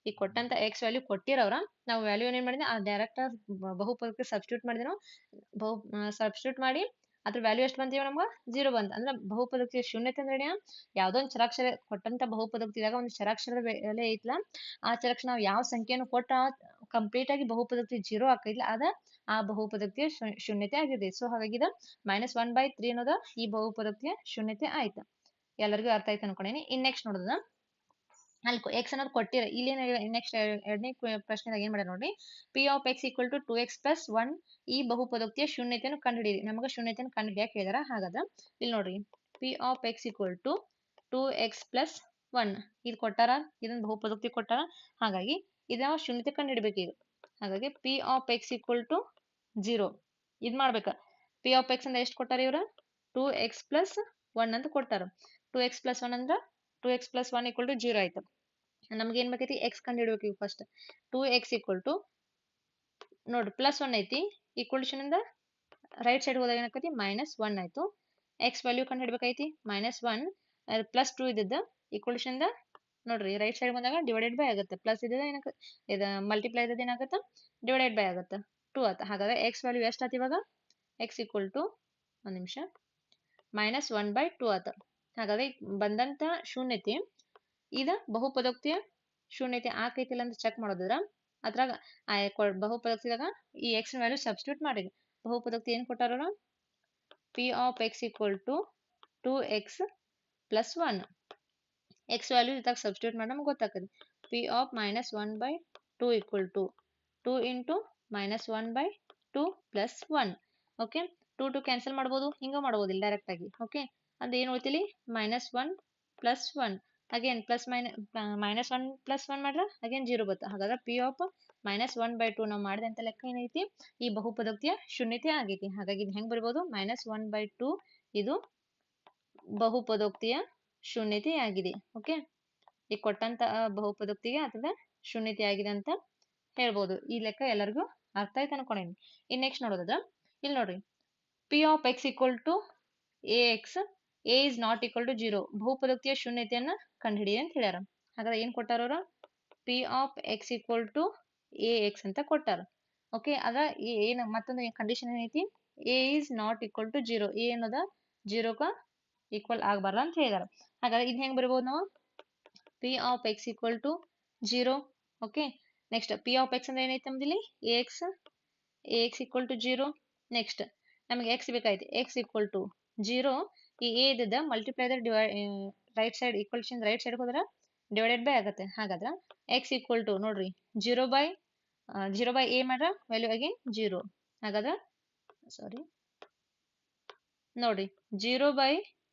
ಈ ಕೊಟ್ಟಂತ ಎಕ್ಸ್ ವ್ಯಾಲ್ಯೂ ಕೊಟ್ಟಿರೋರ ನಾವು ವ್ಯಾಲ್ಯೂ ಏನ್ ಮಾಡಿದ್ವಿ ಆ ಡೈರೆಕ್ಟ್ ಬಹುಪದಕ್ಕೆ ಸಬ್ಸ್ಟಿಟ್ಯೂಟ್ ಮಾಡಿದ್ವಿ ನಾವು ಸಬ್ಸ್ಟಿಟ್ಯೂಟ್ ಮಾಡಿ ಅದ್ರ ವ್ಯಾಲ್ಯೂ ಎಷ್ಟು ಬಂತೀವಿ ನಮ್ಗೆ 0 ಬಂತು ಅಂದ್ರೆ ಬಹುಪದಕ್ಕೆ ಶೂನ್ಯತೆ ಅಂದ್ರೆ ಯಾವ್ದೋ ಒಂದು ಚರಾಕ್ಷರ ಕೊಟ್ಟಂತ ಬಹುಪದಕ್ತಿದಾಗ ಒಂದು ಚರಾಕ್ಷರದ ಬೆಲೆ ಐತ್ಲಾ ಆ ಚರಾಕ್ಷರ ನಾವು ಯಾವ ಸಂಖ್ಯೆಯನ್ನು ಕೊಟ್ಟ ಕಂಪ್ಲೀಟ್ ಆಗಿ ಬಹುಪದಕ್ಕೆ 0 ಆಕೈತಿಲ್ಲ ಅದ ಆ ಬಹುಪದಕ್ಕೆ ಶೂನ್ಯತೆ ಆಗಿದೆ. ಸೊ ಹಾಗಾಗಿ ಇದು -1/3 ಅನ್ನೋದು ಈ ಬಹುಪದಕ್ಕೆ ಶೂನ್ಯತೆ ಆಯ್ತು. ಎಲ್ಲರಿಗೂ ಅರ್ಥ ಆಯ್ತು ಅನ್ಕೊಂಡೇನಿ. ಇನ್ ನೆಕ್ಸ್ಟ್ ನೋಡೋದ ಅಲ್ಲಿ ಎಕ್ಸ್ ಅನ್ನೋದು ಕೊಟ್ಟಿರ ಇಲ್ಲಿ ನೆಕ್ಸ್ಟ್ ಎರಡನೇ ಪ್ರಶ್ನೆದಾಗ ಏನ್ ಮಾಡ್ಯಾರ ನೋಡ್ರಿ, P of X equal to 2x + 1 ಈ ಬಹುಪದೋಕ್ತಿಯ ಶೂನ್ಯತೆಯನ್ನು ಕಂಡುಹಿಡಿಯಿರಿ. ನಮಗೆ ಶೂನ್ಯತೆಯನ್ನು ಕಂಡುಹಿಡಿಯಕ್ಕೆ ಹೇಳಿದಾರ. ಹಾಗಾದ್ರೆ ಇಲ್ಲಿ ನೋಡ್ರಿ, P of X equal to 2x + 1 ಇದು ಕೊಟ್ಟಾರ, ಇದನ್ನ ಬಹುಪದೋಕ್ತಿ ಕೊಟ್ಟಾರ. ಹಾಗಾಗಿ ಇದನ್ನ ಶೂನ್ಯತೆ ಕಂಡುಹಿಡಬೇಕು ಈಗ. ಹಾಗಾಗಿ P of X equal to 0 ಇದು ಮಾಡ್ಬೇಕ. ಪಿ ಆಫ್ ಎಕ್ಸ್ ಅಂದ್ರೆ ಎಷ್ಟು ಕೊಟ್ಟಾರ ಇವ್ರ 2x + 1 ಅಂತ ಕೊಟ್ಟಾರ. 2x + 1 ಅಂದ್ರೆ 2x + 1 = 0 ಆಯ್ತು. ನಮ್ಗೆ ಏನ್ ಬೇಕೈತಿ ಎಕ್ಸ್ ಕಂಡು ಹಿಡ್ಬೇಕು ಈಗ ಫಸ್ಟ್. 2x = ನೋಡ್ರಿ +1 ಐತಿ ಈಕ್ವಲ್ಷನ್ ಇಂದ ರೈಟ್ ಸೈಡ್ ಹೋದಾಗ ಏನಾಕೈತಿ -1 ಆಯ್ತು. ಎಕ್ಸ್ ವ್ಯಾಲ್ಯೂ ಕಂಡು ಹಿಡ್ಬೇಕೈತಿ -1 +2 ಇದ್ದದ್ದು ಈಕ್ವಲ್ಷನ್ ಇಂದ ನೋಡ್ರಿ ರೈಟ್ ಸೈಡ್ ಬಂದಾಗ ಡಿವೈಡೆಡ್ ಬೈ ಆಗುತ್ತೆ. ಪ್ಲಸ್ ಇದ್ದದ ಏನಕ್ಕೆ ಇದು ಮಲ್ಟಿಪ್ಲೈ ಇದ್ದದ ಏನಾಗುತ್ತೆ ಡಿವೈಡೆಡ್ ಬೈ ಆಗುತ್ತೆ 2 ಆಯ್ತು. ಹಾಗಾದ್ರೆ ಎಕ್ಸ್ ವ್ಯಾಲ್ಯೂ ಎಷ್ಟು ಆಯ್ತು ಇವಾಗ x = ಒಂದು ನಿಮಿಷ -1/2 ಆಯ್ತು. ಹಾಗಾದ್ರೆ ಬಂದಂತ ಶೂನ್ಯತೆ ಇದ ಬಹುಪದೋಕ್ತಿಯ ಶೂನ್ಯತೆ ಆಕೈತಿಲ್ಲ ಅಂತ ಚೆಕ್ ಮಾಡೋದ್ರ ಅದ್ರಾಗ ಬಹುಪದೋಕ್ತಿದಾಗ ಈ ಎಕ್ಸ್ ವ್ಯಾಲ್ಯೂ ಸಬ್ಸ್ಟಿಟ್ಯೂಟ್ ಮಾಡಿದ್ವಿ. ಬಹುಪದೋಕ್ತಿ ಏನ್ ಕೊಟ್ಟಾರ p of X equal to 2x + 1 x value ಇದಾಗ ಸಬ್ಸ್ಟಿಟ್ಯೂಟ್ ಮಾಡಿ ನಮ್ಗೆ ಗೊತ್ತಾಗ್ತದೆ. P of -1/2 equal to 2 × -1/2 + 1 okay. 2 cancel ಮಾಡ್ಬೋದು, ಹಿಂಗ ಮಾಡ್ಬೋದು ಡೈರೆಕ್ಟ್ ಆಗಿ. ಓಕೆ, ಅದು ಏನು ಉಳಿತಿಲಿ -1 + 1 ಅಗೇನ್ -1 + 1 ಮಾಡ್ರ ಅಗೇನ್ 0 ಬರುತ್ತೆ. ಹಾಗಾದ್ರೆ ಪಿ ಆಫ್ -1/2 ನಾವು ಮಾಡಿದಂತ ಲೆಕ್ಕ ಏನೈತಿ ಈ ಬಹುಪದೋಕ್ತಿಯ ಶೂನ್ಯತೆ ಆಗೈತಿ. ಹಾಗಾಗಿ ಇದು ಹೆಂಗ್ ಬರ್ಬೋದು -1/2 ಇದು ಬಹುಪದೋಕ್ತಿಯ ಶೂನ್ಯತೆ ಆಗಿದೆ. ಓಕೆ, ಈ ಕೊಟ್ಟಂತ ಬಹುಪದೋಕ್ತಿಗೆ ಅಥವಾ ಶೂನ್ಯತೆ ಆಗಿದೆ ಅಂತ ಹೇಳ್ಬೋದು. ಈ ಲೆಕ್ಕ ಎಲ್ಲರಿಗೂ ಅರ್ಥ ಆಯ್ತು ಅನ್ಕೊಂಡೇನಿ. ಇನ್ ನೆಕ್ಸ್ಟ್ ನೋಡೋದ್ರ ಇಲ್ಲಿ ನೋಡ್ರಿ, P of X equal to ax a is not equal to 0 ಬಹುಪದೋಕ್ತಿಯ ಶೂನ್ಯತೆಯನ್ನ ಕಂಡುಹಿಡಿ ಅಂತ ಹೇಳ್ಯಾರ. ಹಾಗಾದ್ರೆ ಏನ್ ಕೊಟ್ಟಾರ ಅವ್ರ p of X equal to ax ಅಂತ ಕೊಟ್ಟಾರ. ಓಕೆ, ಅದ ಏನ್ ಮತ್ತೊಂದು ಕಂಡೀಷನ್ ಏನೈತಿ a is not equal to 0 a ಅನ್ನೋದ 0 ಈಕ್ವಲ್ ಆಗಬಾರ್ದು ಅಂತ ಹೇಳಿದಾರ. ಹಾಗಾದ್ರೆ ಇದು ಹೆಂಗ್ ಬರ್ಬೋದು ನಾವು P of X equal to 0. Okay, next P of x ಅಂದ್ರೆ ಏನೈತಿ ನಮ್ದಿಲ್ಲಿ ax ಈಕ್ವಲ್ ಟು 0. ನೆಕ್ಸ್ಟ್ ನಮಗೆ ಎಕ್ಸ್ ಬೇಕಾಯ್ತು ಎಕ್ಸ್ ಈಕ್ವಲ್ ಟು 0 ಈ ಎ ಇದ್ದದ multiply right side equation right side ಹೋದ್ರೆ ಡಿವೈಡೆಡ್ ಬೈ ಆಗುತ್ತೆ. ಹಾಗಾದ್ರೆ ಎಕ್ಸ್ ಈಕ್ವಲ್ ಟು ನೋಡ್ರಿ 0/a ಮಾಡ್ರ ವ್ಯಾಲ್ಯೂ ಅಗೇನ್ 0. ಹಾಗಾದ್ರೆ ಸಾರಿ ನೋಡ್ರಿ 0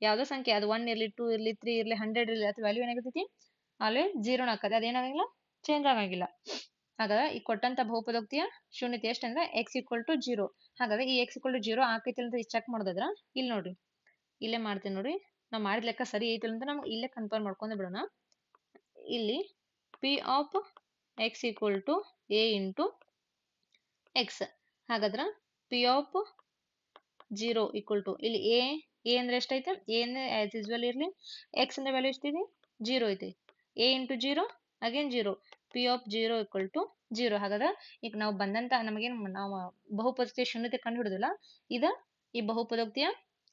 ಯಾವ್ದೋ ಸಂಖ್ಯೆ ಅದು 1 ಇರ್ಲಿ 2 ಇರ್ಲಿ 3 ಇರ್ಲಿ 100 ಇರ್ಲಿ ಅಥವಾ ವ್ಯಾಲ್ಯೂ ಏನಾಗತೈತಿ ಅಲ್ಲಿ 0 ಹಾಕತ್ತೆ, ಅದೇನಾಗಂಗಿಲ್ಲ ಚೇಂಜ್ ಆಗಂಗಿಲ್ಲ. ಹಾಗಾದ್ರೆ ಈ ಕೊಟ್ಟಂತ ಬಹುಪದೋಕ್ತಿಯ ಶೂನ್ಯತೆ ಎಷ್ಟಂದ್ರೆ ಎಕ್ಸ್ ಈಕ್ವಲ್ ಟು 0. ಹಾಗಾದ್ರೆ ಈ ಎಕ್ಸ್ ಈಕ್ವಲ್ ಟು 0 ಆಕೈತಿ ಅಂತ ಚೆಕ್ ಮಾಡೋದಾದ್ರ ಇಲ್ಲಿ ನೋಡ್ರಿ, ಇಲ್ಲೇ ಮಾಡ್ತೇನೆ ನೋಡ್ರಿ, ನಾವು ಮಾಡಿದ ಲೆಕ್ಕ ಸರಿ ಐತಿಲ್ಲ ಅಂತ ನಾವು ಇಲ್ಲೇ ಕನ್ಫರ್ಮ್ ಮಾಡ್ಕೊಂಡ್ ಬಿಡೋಣ. ಇಲ್ಲಿ P of X equal to a × x. ಹಾಗಾದ್ರೆ ಪಿ ಆಫ್ 0 ಈಕ್ವಲ್ ಟು ಇಲ್ಲಿ a ಅಂದ್ರೆ ಎಷ್ಟೈತೆ a ಅಂದ್ರೆ ಆಸ್ ಯೂಸ್ವಲ್ ಇರ್ಲಿ, x ಅಂದ್ರೆ ವ್ಯಾಲ್ಯೂ ಎಷ್ಟಿದೆ 0 ಐತಿ. a × 0 again 0 p of 0 equal to 0. ಹಾಗಾದ್ರೆ ಈಗ ನಾವು ಬಂದಂತ ನಮಗೇನು ನಾವು ಬಹುಪದೋಕ್ತಿಯ ಶೂನ್ಯತೆ ಕಂಡು ಹಿಡಿದಿಲ್ಲ, ಇದ ಈ ಬಹುಪದೋಕ್ತಿಯ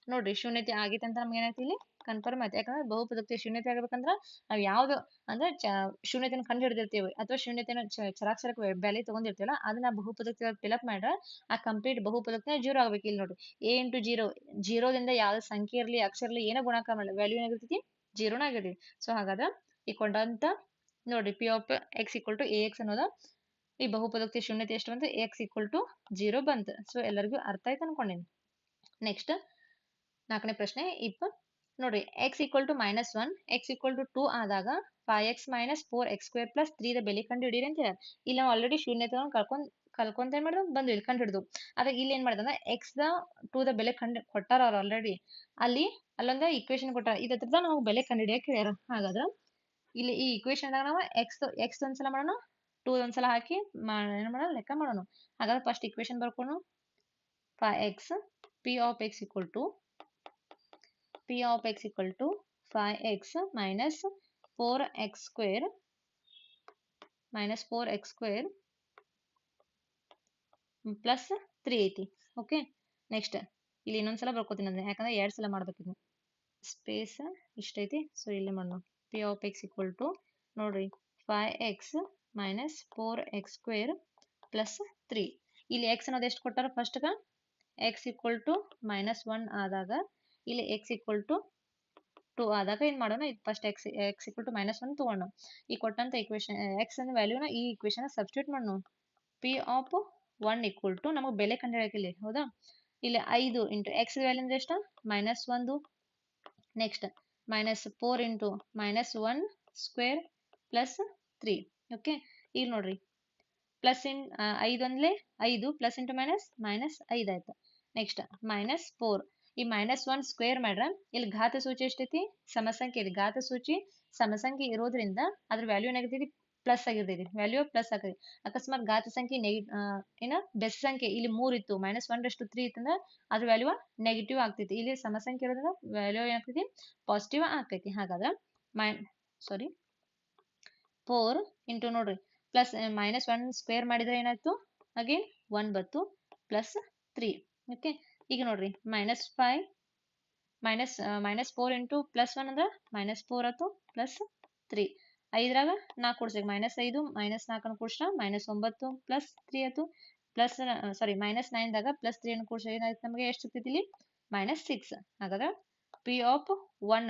ನೋಡ್ರಿ ಶೂನ್ಯತೆ ಆಗೈತೆ ಅಂತ ನಮ್ಗೆ ಏನಾಯ್ತು ಇಲ್ಲಿ ಕನ್ಫರ್ಮ್ ಆಯ್ತು. ಯಾಕಂದ್ರೆ ಬಹುಪದೋಕ್ತಿಯ ಶೂನ್ಯತೆ ಆಗ್ಬೇಕಂದ್ರ ನಾವು ಯಾವ್ದು ಅಂದ್ರೆ ಶೂನ್ಯತೆಯನ್ನು ಕಂಡು ಹಿಡಿದಿರ್ತೀವಿ ಅಥವಾ ಶೂನ್ಯತೆಯನ್ನು ಚರಾಕ್ಷರಕ್ಕೆ ಬೆಲೆ ತಗೊಂಡಿರ್ತೀವಲ್ಲ ಅದನ್ನ ಬಹುಪದೋಕ್ತಿ ಫಿಲಪ್ ಮಾಡ್ರೆ ಆ ಕಂಪ್ಲೀಟ್ ಬಹುಪದೋಕ್ತಿಯ 0 ಆಗ್ಬೇಕು. ಇಲ್ಲಿ ನೋಡ್ರಿ a × 0 0ದಿಂದ ಯಾವ್ದು ಸಂಖ್ಯೆ ಇರ್ಲಿ ಅಕ್ಷರ ಇರ್ಲಿ ಏನೋ ಗುಣಾಕಾರ ಮಾಡಲಿ ವ್ಯಾಲ್ಯೂ ಏನಾಗಿರ್ತೈತಿ 0 ಆಗಿರ್ತೈತಿ. ಸೊ ಹಾಗಾದ್ರೆ ಈ ಕೊಂಡಂತ ನೋಡ್ರಿ P of X equal to ax ಅನ್ನೋದ ಈ ಬಹುಪದೋಕ್ತಿಯ ಶೂನ್ಯತೆ ಎಷ್ಟು ಬಂತು ಎಕ್ಸ್ ಈಕ್ವಲ್ ಟು 0 ಬಂತು. ಸೊ ಎಲ್ಲರಿಗೂ ಅರ್ಥ ಆಯ್ತು ಅನ್ಕೊಂಡೇನಿ. ನೆಕ್ಸ್ಟ್ 4ನೇ ಪ್ರಶ್ನೆ ನೋಡ್ರಿ x equal to -1 x equal to 2 ಆದಾಗ 5x - 4x² + 3 ದ ಬೆಲೆ ಕಂಡು ಹಿಡೀರಿ ಅಂತ ಹೇಳ. ಇಲ್ಲಿ ನಾವು ಆಲ್ರೆಡಿ ಶೂನ್ಯತೆ ಕಳ್ಕೊಂತ ಏನ್ ಮಾಡಿದ್ವು ಬಂದ್ವಿ ಇಲ್ಲಿ ಕಂಡು ಹಿಡಿದು. ಆದ್ರೆ ಇಲ್ಲಿ ಏನ್ ಮಾಡಿದ್ರೆ ಎಕ್ಸ್ ದ 2 ದ ಬೆಲೆ ಕೊಟ್ಟಾರ ಅವ್ರು ಆಲ್ರೆಡಿ. ಅಲ್ಲೊಂದ ಈಕ್ವೇಶನ್ ಕೊಟ್ಟಾರ, ಇದ್ರದ್ದು ನಾವು ಬೆಲೆ ಕಂಡು ಹಿಡಿಯಕ್ಕೆ ಹೇಳ್ಯಾರ. ಹಾಗಾದ್ರೆ ಇಲ್ಲಿ ಈ ಈಕ್ವೇಶನ್ ನಾವು ಎಕ್ಸ್ ಒಂದ್ಸಲ ಮಾಡೋಣ 2 ಒಂದ್ಸಲ ಹಾಕಿ ಏನ್ ಮಾಡೋಣ ಲೆಕ್ಕ ಮಾಡೋಣ. ಹಾಗಾದ್ರೆ ಫಸ್ಟ್ ಈಕ್ವೇಶನ್ ಬರ್ಕೊಂಡು 5x p of X equal to 5x - 4x² + 3 minus 4x square plus 3 ಐತಿ. ಓಕೆ, ನೆಕ್ಸ್ಟ್ ಇಲ್ಲಿ ಇನ್ನೊಂದ್ಸಲ ಬರ್ಕೋತೀನಿ ಅದನ್ನ, ಯಾಕಂದ್ರೆ 2 ಸಲ ಮಾಡ್ಬೇಕಿದ್ನ. ಸ್ಪೇಸ್ ಇಷ್ಟೈತಿ, ಸೊ ಇಲ್ಲಿ ಮಾಡೋಣ. P of X equal to ನೋಡ್ರಿ 5x minus 4x square plus 3. ಇಲ್ಲಿ x ಅನ್ನೋದು ಎಷ್ಟು ಕೊಟ್ಟಾರ ಫಸ್ಟ್ಗ, x ಈಕ್ವಲ್ ಟು -1 ಆದಾಗ ಇಲ್ಲಿ x ಈಕ್ವಲ್ ಟು 2 ಆದಾಗ ಏನ್ ಮಾಡೋಣ, ಇದು ಫಸ್ಟ್ x ಈಕ್ವಲ್ ಟು -1 ತಗೋಣ. ಈ ಕೊಟ್ಟಂತ ಇಕ್ವೇಶನ್ x ಅನ್ನ ವ್ಯಾಲ್ಯೂನ ಈ ಇಕ್ವೇಶನ್ ಸಬ್ಸ್ಟಿಟ್ಯೂಟ್ ಮಾಡೋಣ. ಪಿ ಆಫ್ 1 ಈಕ್ವಲ್ ಟು ನಮಗೆ ಬೆಲೆ ಕಂಡುಹಿಡಿಯಕಿಲ್ಲ, ಹೌದಾ. ಇಲ್ಲಿ 5 ಇಂಟು x ವ್ಯಾಲ್ಯೂ ಅಂದ್ರೆ ಎಷ್ಟು, -1. Next -4 into -1 square plus 3. Okay, ಈಗ ನೋಡ್ರಿ ಪ್ಲಸ್ 5 ಅಂದ್ಲೆ 5 ಪ್ಲಸ್ ಇಂಟು ಮೈನಸ್ -5 ಆಯ್ತು. ನೆಕ್ಸ್ಟ್ -4 ಈ -1 ಸ್ಕ್ವೇರ್ ಮಾಡ್ರ ಇಲ್ಲಿ ಘಾತ ಸೂಚಿ ಎಷ್ಟೈತಿ, ಸಮಸಂಖ್ಯೆ ಇದೆ. ಘಾತ ಸೂಚಿ ಸಮಸಂಖ್ಯೆ ಇರೋದ್ರಿಂದ ಅದ್ರ ವ್ಯಾಲ್ಯೂ ಏನಾಗತೈತಿ, ಪ್ಲಸ್ ಆಗಿರ್ತೈತಿ. ವ್ಯಾಲ್ಯೂ ಪ್ಲಸ್ ಆಗೈತಿ. ಅಕಸ್ಮಾತ್ ಘಾತ ಸಂಖ್ಯೆ ಏನ ಬೆಸ ಸಂಖ್ಯೆ ಇಲ್ಲಿ 3 ಇತ್ತು, -1/3 ಇತ್ತಂದ್ರ ಅದ್ರ ವ್ಯಾಲ್ಯೂ ನೆಗೆಟಿವ್ ಆಗ್ತೈತಿ. ಇಲ್ಲಿ ಸಮಸಂಖ್ಯೆ ಇರೋದ್ರಿಂದ ವ್ಯಾಲ್ಯೂ ಏನಾಗ್ತೈತಿ, ಪಾಸಿಟಿವ್ ಆಗ್ತೈತಿ. ಹಾಗಾದ್ರೆ 4 ಇಂಟು ನೋಡ್ರಿ ಪ್ಲಸ್ -1 ಸ್ಕ್ವೇರ್ ಮಾಡಿದ್ರೆ ಏನಾಯ್ತು, ಅಗೇನ್ 1 ಬತ್ತು ಪ್ಲಸ್ 3. ಓಕೆ, ಈಗ ನೋಡ್ರಿ -4 ಇಂಟು +1 ಅಂದ್ರೆ -4 ಆಯ್ತು ಪ್ಲಸ್ 3. 5ರಾಗ 4 ಕೂಡ್ಸ್ಬೇಕು, -5 -4 ಕೂಡ್ಸ್ರ -9 ಪ್ಲಸ್ 3 ಆಯ್ತು. ಪ್ಲಸ್ -9ದಾಗ ಪ್ಲಸ್ 3 ಅನ್ನು ಕೂಡ್ಸ್ರ ಏನಾಯ್ತು, ನಮಗೆ ಎಷ್ಟು ಸಿಗ್ತೈತಿ ಇಲ್ಲಿ -6. ಹಾಗಾದ್ರೆ ಪಿ ಆಫ್ -1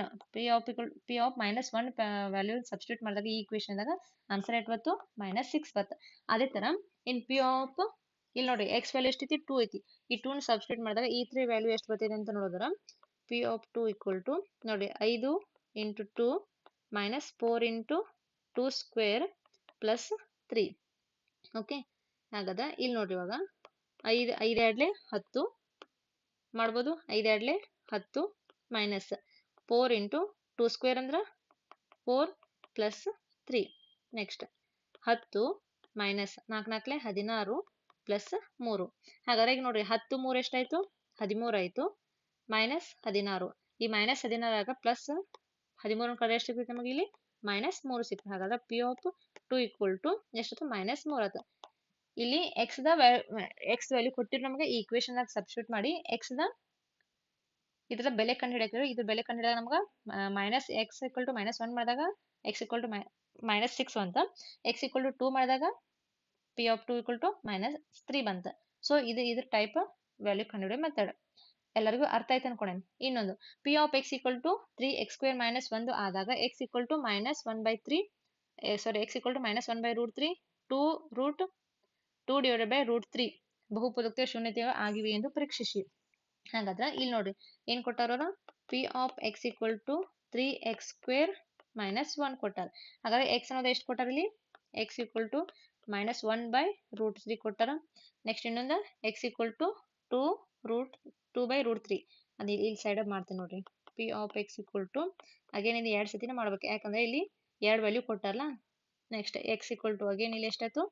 ವ್ಯಾಲ್ಯೂ ಸಬ್ಸ್ಟಿಟ್ಯೂಟ್ ಮಾಡಿದಾಗ ಈ ಇಕ್ವೇಶನ್ ದಾಗ ಆನ್ಸರ್ ಎಷ್ಟು ಬತ್ತು, -6 ಬತ್ತು. ಅದೇ ತರ ಇನ್ ಪಿ ಆಫ್ ಇಲ್ಲಿ ನೋಡಿ ಎಕ್ಸ್ ವ್ಯಾಲ್ಯೂ ಎಷ್ಟೈತಿ, 2 ಐತಿ. ಈ 2 ನ ಸಬ್ಸ್ಟಿಟ್ಯೂಟ್ ಮಾಡಿದಾಗ ಈ 3 ವ್ಯಾಲ್ಯೂ ಎಷ್ಟು ಬರ್ತೈತಿ ಅಂತ ನೋಡಿದ್ರ ಪಿ ಆಫ್ 2 ಈಕ್ವಲ್ ಟು ನೋಡಿ 5 into 2 -4 into 2 square plus 3. Okay, ಹಾಗಾದ್ರೆ ಇಲ್ಲಿ ನೋಡ್ರಿ ಇವಾಗ 5 2 10 ಮಾಡ್ಬೋದು. 5 2 10 ಮೈನಸ್ 4 ಇಂಟು 2 ಸ್ಕ್ವೇರ್ ಅಂದ್ರೆ 4 ಪ್ಲಸ್ 3. Next 10 minus 4 4 16 plus 3. ಹಾಗಾದ್ರೆ ಈಗ ನೋಡ್ರಿ 10 3 ಎಷ್ಟಾಯ್ತು, 13 ಆಯ್ತು. -16 ಈ -16 ಆಗ ಪ್ಲಸ್ 13 ಕಡೆ ಎಷ್ಟು ಸಿಗ್ತೈತೆ ನಮಗೆ ಇಲ್ಲಿ -3 ಸಿಗ್ತದೆ. ಹಾಗಾದ್ರೆ ಪಿ ಆಫ್ 2 ಈಕ್ವಲ್ ಟು ಎಷ್ಟಾಯ್ತು, -3 ಆಯ್ತು. ಇಲ್ಲಿ ಎಕ್ಸ್ ವ್ಯಾಲ್ಯೂ ಕೊಟ್ಟಿರೋ ನಮಗೆ ಈ ಇಕ್ವೇಶನ್ ದಾಗ ಸಬ್ಸ್ಟಿಟ್ಯೂಟ್ ಮಾಡಿ ಎಕ್ಸ್ ದ ಇದರ ಬೆಲೆ ಕಂಡು ಹಿಡಿಯಕ್ರೆ. ಇದ್ರ ಬೆಲೆ ಕಂಡು ಹಿಡಿದಾಗ ನಮ್ಗೆ -x ಈಕ್ವಲ್ ಟು -1 ಮಾಡಿದಾಗ x ಈಕ್ವಲ್ ಟು -6 ಅಂತ, x ಈಕ್ವಲ್ ಟು 2 ಮಾಡಿದಾಗ ಪಿ ಆಫ್ 2 ಈಕ್ವಲ್ ಟು -3 ಬಂತ. ಸೊ ಇದ್ರ ಟೈಪ್ ವ್ಯಾಲ್ಯೂ ಕಂಡುಹಿಡಿಯೋ ಮೆಥಡ್ ಎಲ್ಲರಿಗೂ ಅರ್ಥ ಆಯ್ತು ಅನ್ಕೊಂಡೇನೆ. ಇನ್ನೊಂದು p of x equal to 3x² -1 ಆದಾಗ x equal to -1/3 x equal to -1/√3 2√2/√3 ಬಹುಪದೋಕ್ತಿಯ ಶೂನ್ಯತೆಗಳು ಆಗಿವೆ ಎಂದು ಪರೀಕ್ಷಿಸಿ. ಹಾಗಾದ್ರೆ ಇಲ್ಲಿ ನೋಡ್ರಿ ಏನ್ ಕೊಟ್ಟಾರ, p of x equal to 3x² -1 ಕೊಟ್ಟಾರ. ಹಾಗಾದ್ರೆ x ಅನ್ನೋದು ಎಷ್ಟು ಕೊಟ್ಟಾರ ಇಲ್ಲಿ, x ಈಕ್ವಲ್ ಟು -1/√3 ಕೊಟ್ಟಾರ. ನೆಕ್ಸ್ಟ್ ಇನ್ನೊಂದು x ಈಕ್ವಲ್ ಟು 2√3 ಅದು ಇಲ್ಲಿ ಸೈಡ್ ಅಪ್ ಮಾಡ್ತೀನಿ ನೋಡ್ರಿ. P of x equal to again ಇದು 2 ಸತಿನ ಮಾಡ್ಬೇಕು, ಯಾಕಂದ್ರೆ ಇಲ್ಲಿ 2 ವ್ಯಾಲ್ಯೂ ಕೊಟ್ಟಾರಲ್ಲ. Next x equal to again ಇಲ್ಲಿ ಎಷ್ಟಾಯ್ತು,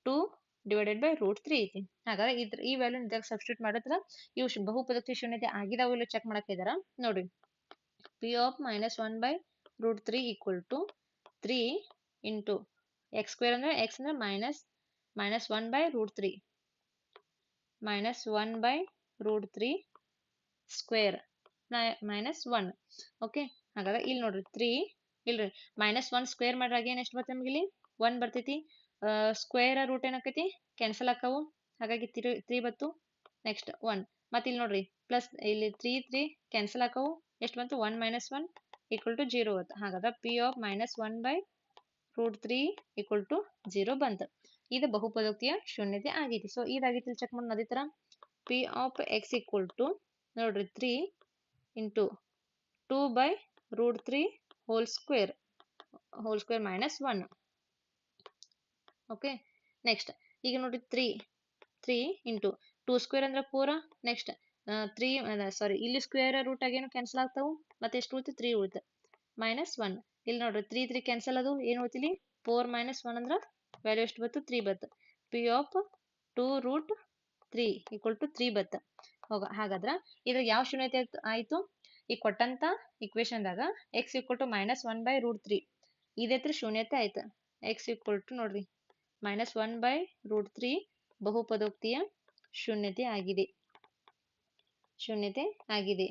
2/√3 ಐತಿ. ಹಾಗಾದ್ರೆ ಈ ವ್ಯಾಲ್ಯೂ ಇದಾಗ ಸಬ್ಸ್ಟಿಟ್ಯೂಟ್ ಮಾಡಿದ್ರ ಇವು ಬಹುಪದೋಕ್ತಿ ಶೂನ್ಯತೆ ಆಗಿದಾವ ಇಲ್ಲ ಚೆಕ್ ಮಾಡಕ್ ಇದಾರ ನೋಡ್ರಿ. P of -1/√3 equal to 3 into x² ಅಂದ್ರೆ x ಅಂದ್ರೆ -1/√3 -1/√3 ಸ್ಕ್ವೇರ್ -1. ಓಕೆ, ಹಾಗಾದ್ರೆ ಇಲ್ಲಿ ನೋಡ್ರಿ 3 ಇಲ್ರಿ -1 ಸ್ಕ್ವೇರ್ ಮಾಡ್ರಾಗ ಏನ್ ಎಷ್ಟು ಬರ್ತದೆ ನಮ್ಗೆ ಇಲ್ಲಿ 1 ಬರ್ತೈತಿ. ಸ್ಕ್ವೇರ್ ರೂಟ್ ಏನಾಕೈತಿ, ಕ್ಯಾನ್ಸಲ್ ಆಕಾವು, ಹಾಗಾಗಿ 3 ಬತ್ತು. ನೆಕ್ಸ್ಟ್ 1 ಮತ್ತೆ ಇಲ್ಲಿ ನೋಡ್ರಿ ಪ್ಲಸ್ ಇಲ್ಲಿ 3 ಕ್ಯಾನ್ಸಲ್ ಆಕಾವು, ಎಷ್ಟು ಬಂತು 1 - 1 ಈಕ್ವಲ್ ಟು 0 ಬತ್ತು. ಹಾಗಾದ್ರೆ ಪಿ ಆಫ್ -1/√3 ಈಕ್ವಲ್ ಟು 0 ಬಂತು. ಇದು ಬಹುಪದೋಕ್ತಿಯ ಶೂನ್ಯತೆ ಆಗೈತಿ. ಸೊ ಇದಾಗೈತಿ ಚೆಕ್ ಮಾಡೋಣ. ಅದೇ ತರ P of x equal to ನೋಡ್ರಿ 3 into 2/√3 whole square -1. Okay, next ಈಗ ನೋಡ್ರಿ 3 ಇಂಟು 2 ಸ್ಕ್ವೇರ್ ಅಂದ್ರೆ 4. ನೆಕ್ಸ್ಟ್ 3 ಇಲ್ಲಿ ಸ್ಕ್ವೇರ್ ರೂಟ್ ಆಗೇನು ಕ್ಯಾನ್ಸಲ್ ಆಗ್ತಾವು, ಮತ್ತೆ ಎಷ್ಟು ಉಳಿತು 3 ಉಳಿತು -1. ಇಲ್ಲಿ ನೋಡ್ರಿ 3 ಕ್ಯಾನ್ಸಲ್ ಅದು ಏನು ಉಳಿತಿಲಿ 4 - 1 ಅಂದ್ರೆ ವ್ಯಾಲ್ಯೂ ಎಷ್ಟು ಬತ್ತು, 3 ಬತ್ತು. ಪಿ ಆಫ್ 2√3 ಈಕ್ವಲ್ ಟು 3 ಬತ್ತು. ಹಾಗಾದ್ರೆ ಇದ್ರಾಗ ಯಾವ ಶೂನ್ಯತೆ ಆಯ್ತು, ಈ ಕೊಟ್ಟಂತ ಇಕ್ವೇಶನ್ ದಾಗ x ಈಕ್ವಲ್ ಟು -1/√3 ಇದೈತ್ರಿ ಶೂನ್ಯತೆ ಆಯ್ತು. ಎಕ್ಸ್ ಈಕ್ವಲ್ ಟು ನೋಡ್ರಿ -1/√3 ಬಹುಪದೋಕ್ತಿಯ ಶೂನ್ಯತೆ ಆಗಿದೆ. ಶೂನ್ಯತೆ ಆಗಿದೆ.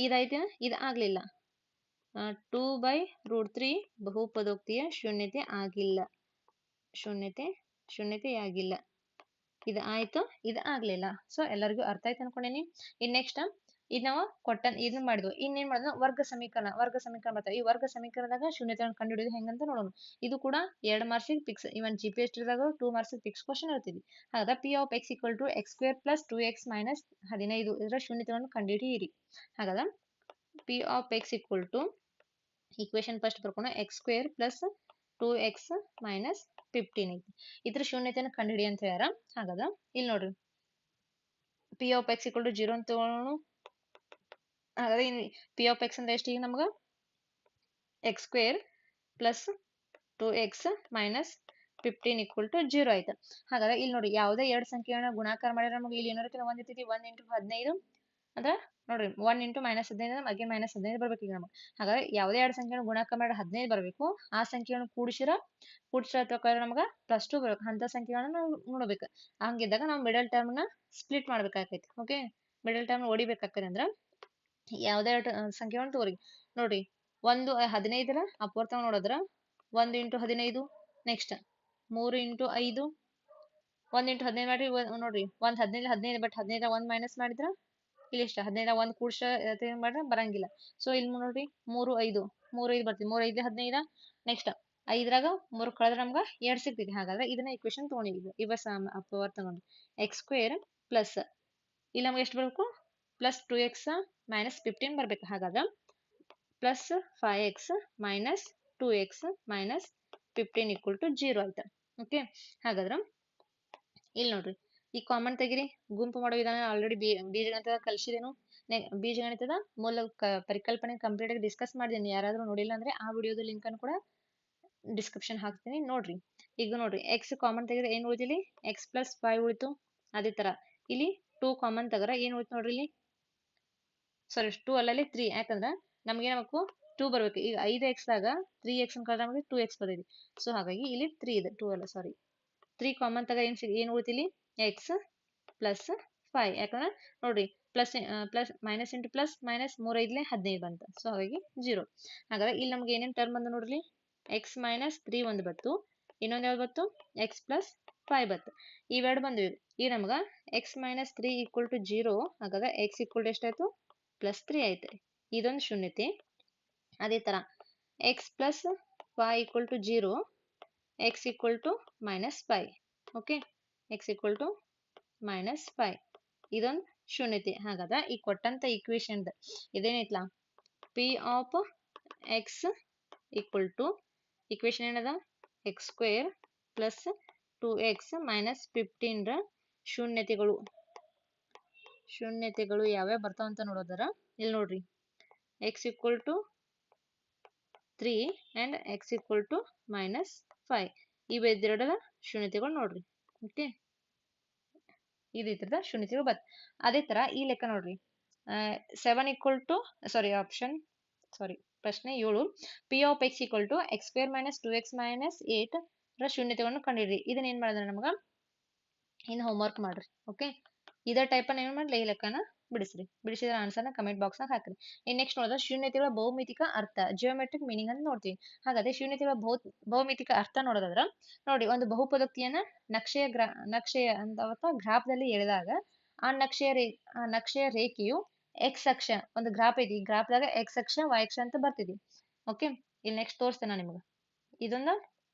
ಇದಾಯ್ತು, ಇದು ಆಗ್ಲಿಲ್ಲ. 2/√3 ಬಹುಪದೋಕ್ತಿಯ ಶೂನ್ಯತೆ ಆಗಿಲ್ಲ. ಶೂನ್ಯತೆಯಾಗಿಲ್ಲ. ಇದು ಆಯ್ತು, ಇದು ಆಗ್ಲಿಲ್ಲ. ಸೊ ಎಲ್ಲರಿಗೂ ಅರ್ಥ ಆಯ್ತು ಅನ್ಕೊಂಡೇನಿ. ಇನ್ ನೆಕ್ಸ್ಟ್ ಇದು ನಾವು ಇದನ್ನ ಮಾಡಿದ್ವು. ಇನ್ನೇನ್ ಮಾಡಿದ್ವು, ವರ್ಗ ಸಮೀಕರಣ ಬರ್ತಾವೆ. ಈ ವರ್ಗ ಸಮೀಕರಣದಾಗ ಶೂನ್ಯತೆಯನ್ನು ಕಂಡುಹಿಡಿಯೋದು ಹೆಂಗಂತ ನೋಡೋಣ. ಇದು ಕೂಡ 2 ಮಾರ್ಕ್ಸಿಗೆ ಫಿಕ್ಸ್. ಇವನ್ GPST ದಾಗ 2 ಮಾರ್ಕ್ಸಿಗೆ ಫಿಕ್ಸ್ ಕ್ವಶನ್ ಇರ್ತೀವಿ. ಹಾಗಾದ್ರೆ P of x equal to x² plus 2x minus 15 ಇದರ ಶೂನ್ಯತೆಯನ್ನು ಕಂಡುಹಿಡಿಯಿರಿ. ಹಾಗಾದ್ರೆ P of x equal to equation first ಬರ್ಕೊಂಡು x² plus 2x minus 15 ಐತಿ. ಇದ್ರ ಶೂನ್ಯತೆಯನ್ನು ಕಂಡುಹಿಡಿ ಅಂತ ಹೇಳ್ಯಾರ. ಹಾಗಾದ್ರೆ ಇಲ್ಲಿ ನೋಡ್ರಿ, P of x equal to 0 ಅಂತ ತಗೊಳ್ಳೋಣ. ಹಾಗಾದ್ರೆ P of x ಅಂದ್ರೆ ಎಷ್ಟು? ಈಗ ನಮ್ಗೆ x² plus 2x minus 15 equal to 0 ಆಯ್ತು. ಹಾಗಾದ್ರೆ ಇಲ್ಲಿ ನೋಡಿ, ಯಾವುದೇ ಎರಡು ಸಂಖ್ಯೆಗಳನ್ನ ಗುಣಾಕಾರ ಮಾಡಿದ್ರೆ ನಮಗೆ ಇಲ್ಲಿ ಏನಿರುತ್ತೆ, 1 ಇರ್ತೈತಿ. 1 × 15 ಅಂದ್ರೆ ನೋಡ್ರಿ 1 × -15 ಹಾಗೆ -15 ಬರ್ಬೇಕು ಈಗ ನಮಗೆ. ಹಾಗಾದ್ರೆ ಯಾವುದೇ ಎರಡು ಸಂಖ್ಯೆಯನ್ನು ಗುಣಾಕಾರ ಮಾಡಿದ್ರೆ 15 ಬರಬೇಕು. ಆ ಸಂಖ್ಯೆಯನ್ನು ಕೂಡಿಸಿರೋ ಪ್ರಕಾರ ನಮ್ಗೆ +2 ಬರ್ಬೇಕು. ಅಂತ ಸಂಖ್ಯೆಗಳನ್ನ ನಾವು ನೋಡ್ಬೇಕು. ಹಂಗಿದ್ದಾಗ ನಾವು ಮಿಡಲ್ ಟರ್ಮ್ನ ಸ್ಪ್ಲಿಟ್ ಮಾಡ್ಬೇಕಾಗ್ತೈತಿ. ಓಕೆ, ಮಿಡಲ್ ಟರ್ಮ್ ಹೊಡಿಬೇಕಾಗ್ತದೆ. ಅಂದ್ರೆ ಯಾವುದೇ ಎರಡು ಸಂಖ್ಯೆಗಳನ್ನ ತಗೋರಿ. ನೋಡ್ರಿ, 15ರ ಅಪವರ್ತನ ನೋಡಿದ್ರ 1 × 15, ನೆಕ್ಸ್ಟ್ 3 × 5, 1 × 15 ಮಾಡ್ರಿ. ನೋಡ್ರಿ 15 ಬಟ್ 15 1 ಮೈನಸ್ ಮಾಡಿದ್ರ ಇಲ್ಲಿ ಇಷ್ಟ 15 1 ಕೂಡ್ಸ ಮಾಡ್ರೆ ಬರಂಗಿಲ್ಲ. ಸೊ ಇಲ್ಲಿ ನೋಡ್ರಿ 3 5 ಬರ್ತೀವಿ. 3 5 15. ನೆಕ್ಸ್ಟ್ 5ರಾಗ 3 ಕಳೆದ್ರೆ ನಮ್ಗೆ 2 ಸಿಗ್ತೈತಿ. ಹಾಗಾದ್ರೆ ಇದನ್ನ ಈಕ್ವೇಶನ್ ತಗೊಂಡಿದ್ವಿ. ಅಪವರ್ತನ ನೋಡಿ, x² ಪ್ಲಸ್ ಇಲ್ಲಿ ನಮ್ಗೆ ಎಷ್ಟು ಬರಬೇಕು, +2x - 15 ಬರ್ಬೇಕು. ಹಾಗಾದ್ರೆ +5x - 2x - 15 equal to 0 ಆಯ್ತು. ಓಕೆ, ಹಾಗಾದ್ರೆ ಇಲ್ಲಿ ನೋಡ್ರಿ, ಈ ಕಾಮನ್ ತೆಗಿರಿ. ಗುಂಪು ಮಾಡೋ ವಿಧಾನ ಆಲ್ರೆಡಿ ಬೀಜಗಣಿತ ಕಲಿಸಿದೇನು. ಬೀಜಗಣಿತದ ಮೂಲ ಪರಿಕಲ್ಪನೆ ಕಂಪ್ಲೀಟ್ ಆಗಿ ಡಿಸ್ಕಸ್ ಮಾಡಿದ್ದೀನಿ. ಯಾರಾದ್ರೂ ನೋಡಿಲ್ಲ ಅಂದ್ರೆ ಆ ವಿಡಿಯೋದ ಲಿಂಕ್ ಅನ್ನು ಕೂಡ ಡಿಸ್ಕ್ರಿಪ್ಷನ್ ಹಾಕ್ತೀನಿ, ನೋಡ್ರಿ. ಈಗ ನೋಡ್ರಿ, x ಕಾಮನ್ ತೆಗೆದ್ರೆ ಏನ್ ಉಳಿತಿಲ್ಲಿ, x + 5 ಉಳಿತು. ಅದೇ ತರ ಇಲ್ಲಿ 2 ಕಾಮನ್ ತೆಗರ ಏನ್ ಉಳಿತು ನೋಡ್ರಿ, ಇಲ್ಲಿ ಸಾರಿ 2 ಅಲ್ಲಲ್ಲಿ 3. ಯಾಕಂದ್ರೆ ನಮ್ಗೆ ಏನಾಗಬೇಕು, 2 ಬರ್ಬೇಕು. ಈಗ 5x ದಾಗ 3x ಕಳೆದ್ರೆ ನಮಗೆ 2x ಬರ್ತೈತಿ. ಸೊ ಹಾಗಾಗಿ ಇಲ್ಲಿ 3 ಇದೆ, 2 ಅಲ್ಲ ಸಾರಿ 3 ಕಾಮನ್ ತಗ ಏನ್ ಉಳಿತಿಲ್ಲಿ, x + 5. ಯಾಕಂದ್ರೆ ನೋಡ್ರಿ plus minus into plus minus 3 5 15 ಬಂತು. ಸೊ ಹಾಗಾಗಿ 0. ಹಾಗಾದ್ರೆ ಇಲ್ಲಿ ನಮ್ಗೆ ಏನೇನು ಟರ್ಮ್ ಬಂದು ನೋಡ್ರಿ, x - 3 ಒಂದು ಬತ್ತು, ಇನ್ನೊಂದು ಯಾವ್ದು ಬತ್ತು, x + 5 ಬತ್ತು. ಇವೆರಡು ಬಂದ್ವಿ. ಈಗ ನಮ್ಗೆ x - 3 = 0. ಹಾಗಾದ್ರೆ x = ಎಷ್ಟಾಯ್ತು, +3 ಆಯ್ತು. ಇದೊಂದು ಶೂನ್ಯತೆ. ಅದೇ ತರ x + 5 = 0, x = -5. ಓಕೆ, x = -5 ಇದೊಂದು ಶೂನ್ಯತೆ. ಹಾಗಾದ್ರೆ ಈ ಕೊಟ್ಟಂತ ಈಕ್ವೇಶನ್ ಇದೇನೈತ್ಲಾ, P of x = ಈಕ್ವೇಶನ್ ಏನದ, x² + 2x - 15 ರ ಶೂನ್ಯತೆಗಳು ಯಾವ್ಯಾವ ಬರ್ತಾವ ಅಂತ ನೋಡೋದರ. ಇಲ್ಲಿ ನೋಡ್ರಿ, x = 3 and x = -5. ಇವೆರಡರ ಶೂನ್ಯತೆಗಳು ನೋಡ್ರಿ. ಓಕೆ, ಇದು ಈ ತರದ ಶೂನ್ಯತೆಗಳು ಬತ್. ಅದೇ ತರ ಈ ಲೆಕ್ಕ ನೋಡ್ರಿ, 7 ಪ್ರಶ್ನೆ 7, P of x = x² - 2x - 8 ರ ಶೂನ್ಯತೆಗಳನ್ನು ಕಂಡುಹಿಡಿಯಿರಿ. ಇದನ್ನ ಏನ್ ಮಾಡಿದ್ರೆ ನಮ್ಗ ಇನ್ನು ಹೋಮ್ವರ್ಕ್ ಮಾಡ್ರಿ. ಓಕೆ, ಇದೇ ಟೈಪ್ ಏನ್ ಮಾಡ್ಲಿ, ಈ ಲೆಕ್ಕನ ಬಿಡಿಸಿದ್ರ ಆನ್ಸರ್ನ ಕಮೆಂಟ್ ಬಾಕ್ಸ್ ನಾಗ ಹಾಕ್ರಿ. ಇನ್ ನೆಕ್ಸ್ಟ್ ನೋಡಿದ್ರೆ ಶೂನ್ಯತೆಗಳ ಬಹುಮಿತಿಕ ಅರ್ಥ, ಜಿಯೋಮೆಟ್ರಿಕ್ ಮೀನಿಂಗ್ ಅಂತ ನೋಡ್ತೀವಿ. ಹಾಗಾದ್ರೆ ಶೂನ್ಯತೆಗಳ ಬಹುಮಿತಿಕ ಅರ್ಥ ನೋಡೋದಾದ್ರ ನೋಡಿ, ಒಂದು ಬಹುಪದೋಕ್ತಿಯನ್ನ ನಕ್ಷೆಯ ಅಥವಾ ಗ್ರಾಫ್ದಲ್ಲಿ ಎಳೆದಾಗ ಆ ನಕ್ಷೆಯ ರೇಖೆಯು x ಅಕ್ಷ, ಒಂದು ಗ್ರಾಫ್ ಐತಿ, ಈ ಗ್ರಾಫ್ದಾಗ x ಅಕ್ಷ y ಅಕ್ಷ ಅಂತ ಬರ್ತಿದೆ. ಓಕೆ, ಇಲ್ಲಿ ನೆಕ್ಸ್ಟ್ ತೋರಿಸ್ತೇನೆ ನಾನು ನಿಮ್ಗೆ. ಇದೊಂದು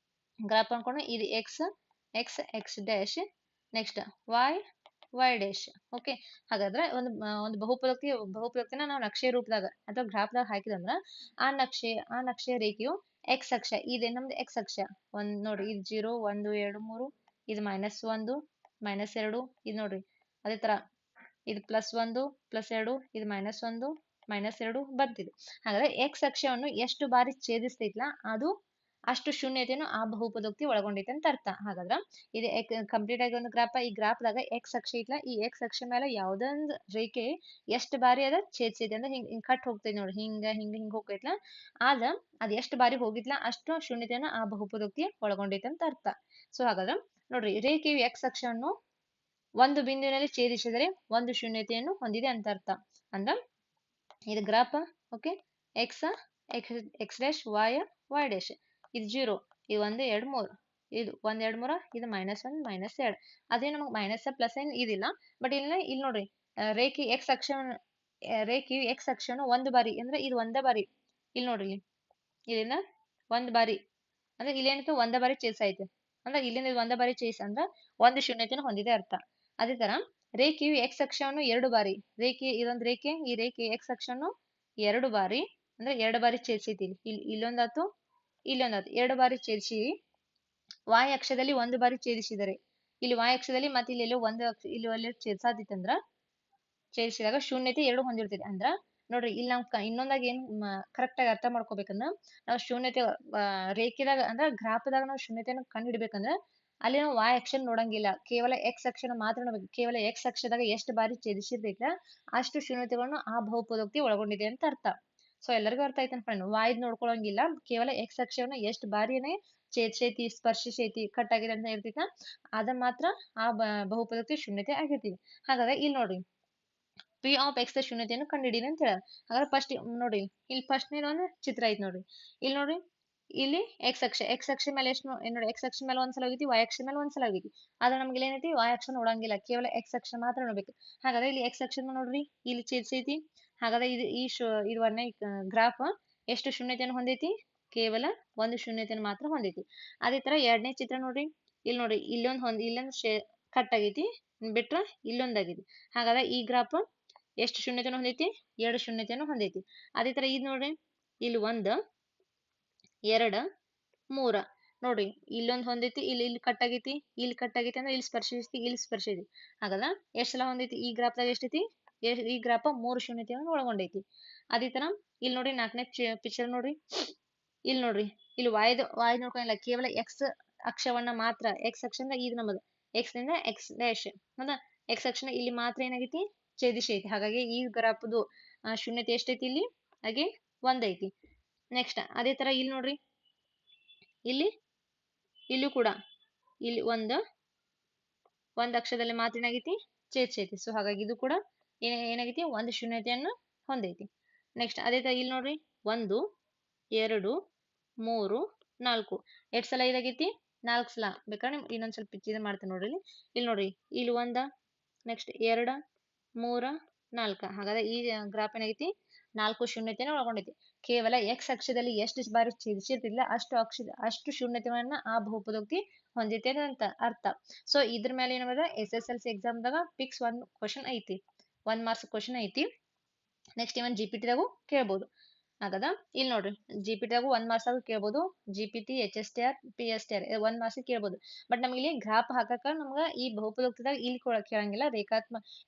ಗ್ರಾಫ್ ಅನ್ಕೊಂಡು ಇದು x dash, next y dash. Okay, ಹಾಗಾದ್ರೆ ಒಂದು ಬಹುಪದೋಕ್ತಿನ ನಾವು ನಕ್ಷೆ ರೂಪದಾಗ ಅಥವಾ ಗ್ರಾಫ್ದಾಗ ಹಾಕಿದಂದ್ರ ಆ ನಕ್ಷೆಯ ರೇಖೆಯು x ಅಕ್ಷ, ಇದೆ ನಮ್ದು x ಅಕ್ಷ. ನೋಡ್ರಿ, ಇದು 0 1 2 3, ಇದು -1 -2, ಇದು ನೋಡ್ರಿ. ಅದೇ ತರ ಇದು +1 +2, ಇದು -1 -2 ಬರ್ತಿದೆ. ಹಾಗಾದ್ರೆ x ಅಕ್ಷವನ್ನು ಎಷ್ಟು ಬಾರಿ ಛೇದಿಸ್ತೈತ್ಲಾ ಅದು ಅಷ್ಟು ಶೂನ್ಯತೆಯನ್ನು ಆ ಬಹುಪದೋಕ್ತಿ ಒಳಗೊಂಡೈತೆ ಅಂತ ಅರ್ಥ. ಹಾಗಾದ್ರೆ ಇದು ಕಂಪ್ಲೀಟ್ ಆಗಿ ಒಂದು ಗ್ರಾಫ್. ಈ ಗ್ರಾಫ್ದಾಗ ಎಕ್ಸ್ ಅಕ್ಷ ಐತ್ಲ, ಈ ಎಕ್ಸ್ ಅಕ್ಷ ಮೇಲೆ ಯಾವ್ದೊಂದು ರೇಖೆ ಎಷ್ಟು ಬಾರಿ ಅದ ಛೇದಿಸೈತೆ ಅಂದ್ರೆ ಹಿಂಗ್ ಹಿಂಗ್ ಕಟ್ ಹೋಗ್ತೈತಿ ನೋಡಿ, ಹಿಂಗ ಹಿಂಗ ಹಿಂಗ್ ಹೋಗ್ತೈತ್ಲ, ಆದ ಅದ್ ಎಷ್ಟು ಬಾರಿ ಹೋಗಿತ್ಲ ಅಷ್ಟು ಶೂನ್ಯತೆಯನ್ನು ಆ ಬಹುಪದೋಕ್ತಿ ಒಳಗೊಂಡೈತೆ ಅಂತ ಅರ್ಥ. ಸೊ ಹಾಗಾದ್ರೆ ನೋಡ್ರಿ, ರೇಖೆಯು ಎಕ್ಸ್ ಅಕ್ಷವನ್ನು ಒಂದು ಬಿಂದುವಿನಲ್ಲಿ ಛೇದಿಸಿದರೆ ಒಂದು ಶೂನ್ಯತೆಯನ್ನು ಹೊಂದಿದೆ ಅಂತ ಅರ್ಥ. ಅಂದ್ರ ಇದು graph. Okay, x x dash y dash, ಇದು 0, ಇದು 1 2 3, ಇದು 1 2 3, ಇದು -1 -2. ಅದೇ ನಮಗೆ ಮೈನಸ್ ಪ್ಲಸ್ ಏನ್ ಇದಿಲ್ಲ. ಬಟ್ ಇಲ್ಲಿ ನೋಡ್ರಿ, ರೇಖೆ ಎಕ್ಸ್ ರೇಖೆಯು ಎಕ್ಸ್ ಅಕ್ಷವನ್ನು ಒಂದು ಬಾರಿ ಅಂದ್ರೆ ಇದು ಒಂದೇ ಬಾರಿ, ಇಲ್ಲಿ ನೋಡ್ರಿ ಇಲ್ಲಿಂದ ಒಂದ್ ಬಾರಿ ಅಂದ್ರೆ ಇಲ್ಲೇನಕ್ಕೆ ಒಂದೇ ಬಾರಿ ಚೇಸ್ ಐತೆ ಅಂದ್ರೆ ಇಲ್ಲಿಂದ ಒಂದೇ ಬಾರಿ ಚೇಸ್ ಅಂದ್ರೆ ಒಂದು ಶೂನ್ಯತೆಯನ್ನು ಹೊಂದಿದೆ ಅರ್ಥ. ಅದೇ ತರ ರೇಖೆಯು ಎಕ್ಸ್ ಅಕ್ಷವನ್ನು ಎರಡು ಬಾರಿ, ಇದೊಂದು ರೇಖೆ, ಈ ರೇಖೆ ಎಕ್ಸ್ ಅಕ್ಷವನ್ನು ಎರಡು ಬಾರಿ ಅಂದ್ರೆ ಎರಡು ಬಾರಿ ಛೇದಿಸೈತಿ. ಇಲ್ಲೊಂದಾತು ಇಲ್ಲೊಂದಾತು, ಎರಡು ಬಾರಿ ಛೇದಿಸಿ ವಾಯ್ ಅಕ್ಷದಲ್ಲಿ ಒಂದು ಬಾರಿ ಛೇದಿಸಿದರೆ, ಇಲ್ಲಿ ವಾಯ್ ಅಕ್ಷದಲ್ಲಿ ಮತ್ತೆ ಇಲ್ಲಿ ಇಲ್ಲಿ ಛೇದಿಸಾದಿತ್ತಂದ್ರ ಛೇದಿಸಿದಾಗ ಶೂನ್ಯತೆ ಎರಡು ಹೊಂದಿರ್ತೈತಿ. ಅಂದ್ರ ನೋಡ್ರಿ, ಇಲ್ಲಿ ನಾವು ಇನ್ನೊಂದಾಗ ಏನ್ ಕರೆಕ್ಟ್ ಆಗಿ ಅರ್ಥ ಮಾಡ್ಕೋಬೇಕಂದ್ರ, ನಾವು ಶೂನ್ಯತೆ ರೇಖೆದಾಗ ಅಂದ್ರೆ ಗ್ರಾಫದಾಗ ನಾವು ಶೂನ್ಯತೆಯನ್ನು ಕಂಡು ಹಿಡಿಬೇಕಂದ್ರ ಅಲ್ಲಿ ನಾವು ವಾಯ್ ಅಕ್ಷ ನೋಡಂಗಿಲ್ಲ, ಕೇವಲ ಎಕ್ಸ್ ಅಕ್ಷನ ಮಾತ್ರ ನೋಡ್ಬೇಕು. ಕೇವಲ ಎಕ್ಸ್ ಅಕ್ಷದಾಗ ಎಷ್ಟು ಬಾರಿ ಛೇದಿಸಿರ್ತೈತೆ ಅಷ್ಟು ಶೂನ್ಯತೆಗಳನ್ನು ಆ ಬಹುಪದೋಕ್ತಿ ಒಳಗೊಂಡಿದೆ ಅಂತ ಅರ್ಥ. ಸೊ ಎಲ್ಲರಿಗೂ ಅರ್ಥ ಆಯ್ತು ಅನ್ಕೊಂಡು ವಾಯ್ದ್ ನೋಡ್ಕೊಳಂಗಿಲ್ಲ, ಕೇವಲ ಎಕ್ಸ್ ಅಕ್ಷವನ್ನ ಎಷ್ಟು ಬಾರಿನೇ ಛೇದಿಸೈತಿ, ಸ್ಪರ್ಶಿಸೈತಿ, ಕಟ್ ಆಗಿದೆ ಅಂತ ಇರ್ತೈತ, ಅದ ಮಾತ್ರ ಆ ಬಹುಪದೋಕ್ತಿ ಶೂನ್ಯತೆ ಆಗಿರ್ತೀವಿ. ಹಾಗಾದ್ರೆ ಇಲ್ಲಿ ನೋಡ್ರಿ, ಪಿ ಆಫ್ ಎಕ್ಸ್ ಶೂನ್ಯತೆಯನ್ನು ಕಂಡುಹಿಡೀರಿ ಅಂತ ಹೇಳ. ಹಾಗಾದ್ರೆ ಫಸ್ಟ್ ನೋಡ್ರಿ, ಇಲ್ಲಿ ಫಸ್ಟ್ ಒಂದು ಚಿತ್ರ ಐತಿ ನೋಡ್ರಿ, ಇಲ್ಲಿ ನೋಡ್ರಿ, ಇಲ್ಲಿ ಎಕ್ಸ್ ಅಕ್ಷ ಮೇಲೆ ಎಷ್ಟು ನೋಡಿ, ಎಕ್ಸ್ ಅಕ್ಷ ಮೇಲೆ ಒಂದ್ಸಲ ಹೋಗಿತಿ, ವೈ ಅಕ್ಷ ಮೇಲೆ ಒಂದ್ಸಲ ಹೋಗಿತಿ. ಆದ್ರೆ ನಮ್ಗೆ ಏನೈತಿ, ವೈ ಅಕ್ಷ ನೋಡಂಗಿಲ್ಲ, ಕೇವಲ ಎಕ್ಸ್ ಅಕ್ಷ ಮಾತ್ರ ನೋಡ್ಬೇಕು. ಹಾಗಾದ್ರೆ ಇಲ್ಲಿ ಎಕ್ಸ್ ಅಕ್ಷ ನೋಡ್ರಿ, ಇಲ್ಲಿ ಛೇದಿಸೈತಿ. ಹಾಗಾದ್ರೆ ಇದು ಒಂದನೇ ಗ್ರಾಫ್ ಎಷ್ಟು ಶೂನ್ಯತೆಯನ್ನು ಹೊಂದೈತಿ, ಕೇವಲ ಒಂದು ಶೂನ್ಯತೆಯನ್ನು ಮಾತ್ರ ಹೊಂದೈತಿ. ಅದೇ ತರ ಎರಡನೇ ಚಿತ್ರ ನೋಡ್ರಿ, ಇಲ್ಲಿ ಇಲ್ಲೊಂದು ಕಟ್ ಆಗೈತಿ, ಬಿಟ್ರ ಇಲ್ಲೊಂದಾಗೈತಿ. ಹಾಗಾದ್ರೆ ಈ ಗ್ರಾಫ್ ಎಷ್ಟು ಶೂನ್ಯತೆಯನ್ನು ಹೊಂದೈತಿ, ಎರಡು ಶೂನ್ಯತೆಯನ್ನು ಹೊಂದೈತಿ. ಅದೇ ತರ ಇದು ನೋಡ್ರಿ, ಇಲ್ಲಿ 1 2 3 ನೋಡ್ರಿ, ಇಲ್ಲೊಂದು ಹೊಂದೈತಿ, ಇಲ್ಲಿ ಕಟ್ ಆಗೈತಿ, ಇಲ್ಲಿ ಕಟ್ ಆಗೈತಿ ಅಂದ್ರೆ ಇಲ್ಲಿ ಸ್ಪರ್ಶಿಸೈತಿ, ಇಲ್ಲಿ ಸ್ಪರ್ಶೈತಿ. ಹಾಗಾದ್ರೆ ಎಷ್ಟು ಸಲ ಹೊಂದೈತಿ, ಈ ಗ್ರಾಫ್ದಾಗ ಎಷ್ಟೈತಿ, ಈ ಗ್ರಾಫ್ 3 ಶೂನ್ಯತೆಯನ್ನು ಒಳಗೊಂಡೈತಿ. ಅದೇ ತರ ಇಲ್ಲಿ ನೋಡ್ರಿ, ನಾಲ್ಕನೇ ಪಿಕ್ಚರ್ ನೋಡ್ರಿ, ಇಲ್ಲಿ ನೋಡ್ರಿ, ಇಲ್ಲಿ ವಾಯ್ ನೋಡ್ಕೊಂಡಿಲ್ಲ, ಕೇವಲ ಎಕ್ಸ್ ಅಕ್ಷವನ್ನ ಮಾತ್ರ, ಎಕ್ಸ್ ಅಕ್ಷ ಅಂದ್ರೆ ಇದು ನಮ್ಮದು ಎಕ್ಸ್ ನಿಂದ ಎಕ್ಸ್ ಡ್ಯಾಶ್ ಹೌದಾ, ಎಕ್ಸ್ ಅಕ್ಷನ ಇಲ್ಲಿ ಮಾತ್ರ ಏನಾಗೈತಿ, ಛೇದಿಸೈತಿ. ಹಾಗಾಗಿ ಈ ಗ್ರಾಫ್ದು ಶೂನ್ಯತೆ ಎಷ್ಟೈತಿ, ಇಲ್ಲಿ ಹಾಗೆ 1 ಐತಿ. ನೆಕ್ಸ್ಟ್ ಅದೇ ತರ ಇಲ್ಲಿ ನೋಡ್ರಿ, ಇಲ್ಲೂ ಕೂಡ ಇಲ್ಲಿ ಒಂದ್ ಅಕ್ಷದಲ್ಲಿ ಮಾತ್ರ ಏನಾಗೈತಿ, ಛೇದಿಸೈತಿ. ಸೊ ಹಾಗಾಗಿ ಇದು ಕೂಡ ಏನಾಗೈತಿ, ಒಂದು ಶೂನ್ಯತೆಯನ್ನು ಹೊಂದೈತಿ. ನೆಕ್ಸ್ಟ್ ಅದೇ ತರ ಇಲ್ಲಿ ನೋಡ್ರಿ, 1 2 3 4 ಎಷ್ಟು ಸಲ ಇದಾಗೈತಿ, 4 ಸಲ. ಬೇಕಾದ್ರೆ ಇನ್ನೊಂದ್ ಸ್ವಲ್ಪ ಇದು ಮಾಡ್ತೇನೆ ನೋಡ್ರಿ, ಇಲ್ಲಿ ನೋಡ್ರಿ, ಇಲ್ಲಿ 1 ನೆಕ್ಸ್ಟ್ 2 3 4. ಹಾಗಾದ್ರೆ ಈ ಗ್ರಾಫ್ ಏನಾಗೈತಿ, 4 ಶೂನ್ಯತೆಯನ್ನು ಒಳಗೊಂಡೈತಿ. ಕೇವಲ ಎಕ್ಸ್ ಅಕ್ಷದಲ್ಲಿ ಎಷ್ಟು ಬಾರಿ ಛೇದಿಸಿರ್ತಿಲ್ಲ ಅಷ್ಟು ಶೂನ್ಯತೆಯನ್ನ ಆ ಬಹುಪದೋಕ್ತಿ ಹೊಂದೈತೆ ಅಂತ ಅರ್ಥ. ಸೊ ಇದ್ರ ಮೇಲೆ ಏನದ SSLC ಎಕ್ಸಾಮ್ದಾಗ ಫಿಕ್ಸ್ 1 ಕ್ವಶನ್ ಐತಿ, 1 ಮಾರ್ಕ್ಸ್ ಕ್ವಶನ್ ಐತಿ. ನೆಕ್ಸ್ಟ್ ಇವನ್ GPT ದಾಗೂ ಕೇಳ್ಬೋದು. ಹಾಗಾದ ಇಲ್ಲಿ ನೋಡ್ರಿ, GPT ದಾಗೂ 1 ಮಾರ್ಕ್ಸ್ ಆದ್ರೂ ಕೇಳ್ಬೋದು, GPT HSTR PSTR 1 ಮಾರ್ಕ್ಸ್ ಕೇಳ್ಬೋದು. ಬಟ್ ನಮ್ಗೆ ಇಲ್ಲಿ ಗ್ರಾಫ್ ಹಾಕಕ ನಮ್ಗ ಈ ಬಹುಪದೋಕ್ತಿದಾಗ ಇಲ್ಲಿ ಕೇಳಂಗಿಲ್ಲ,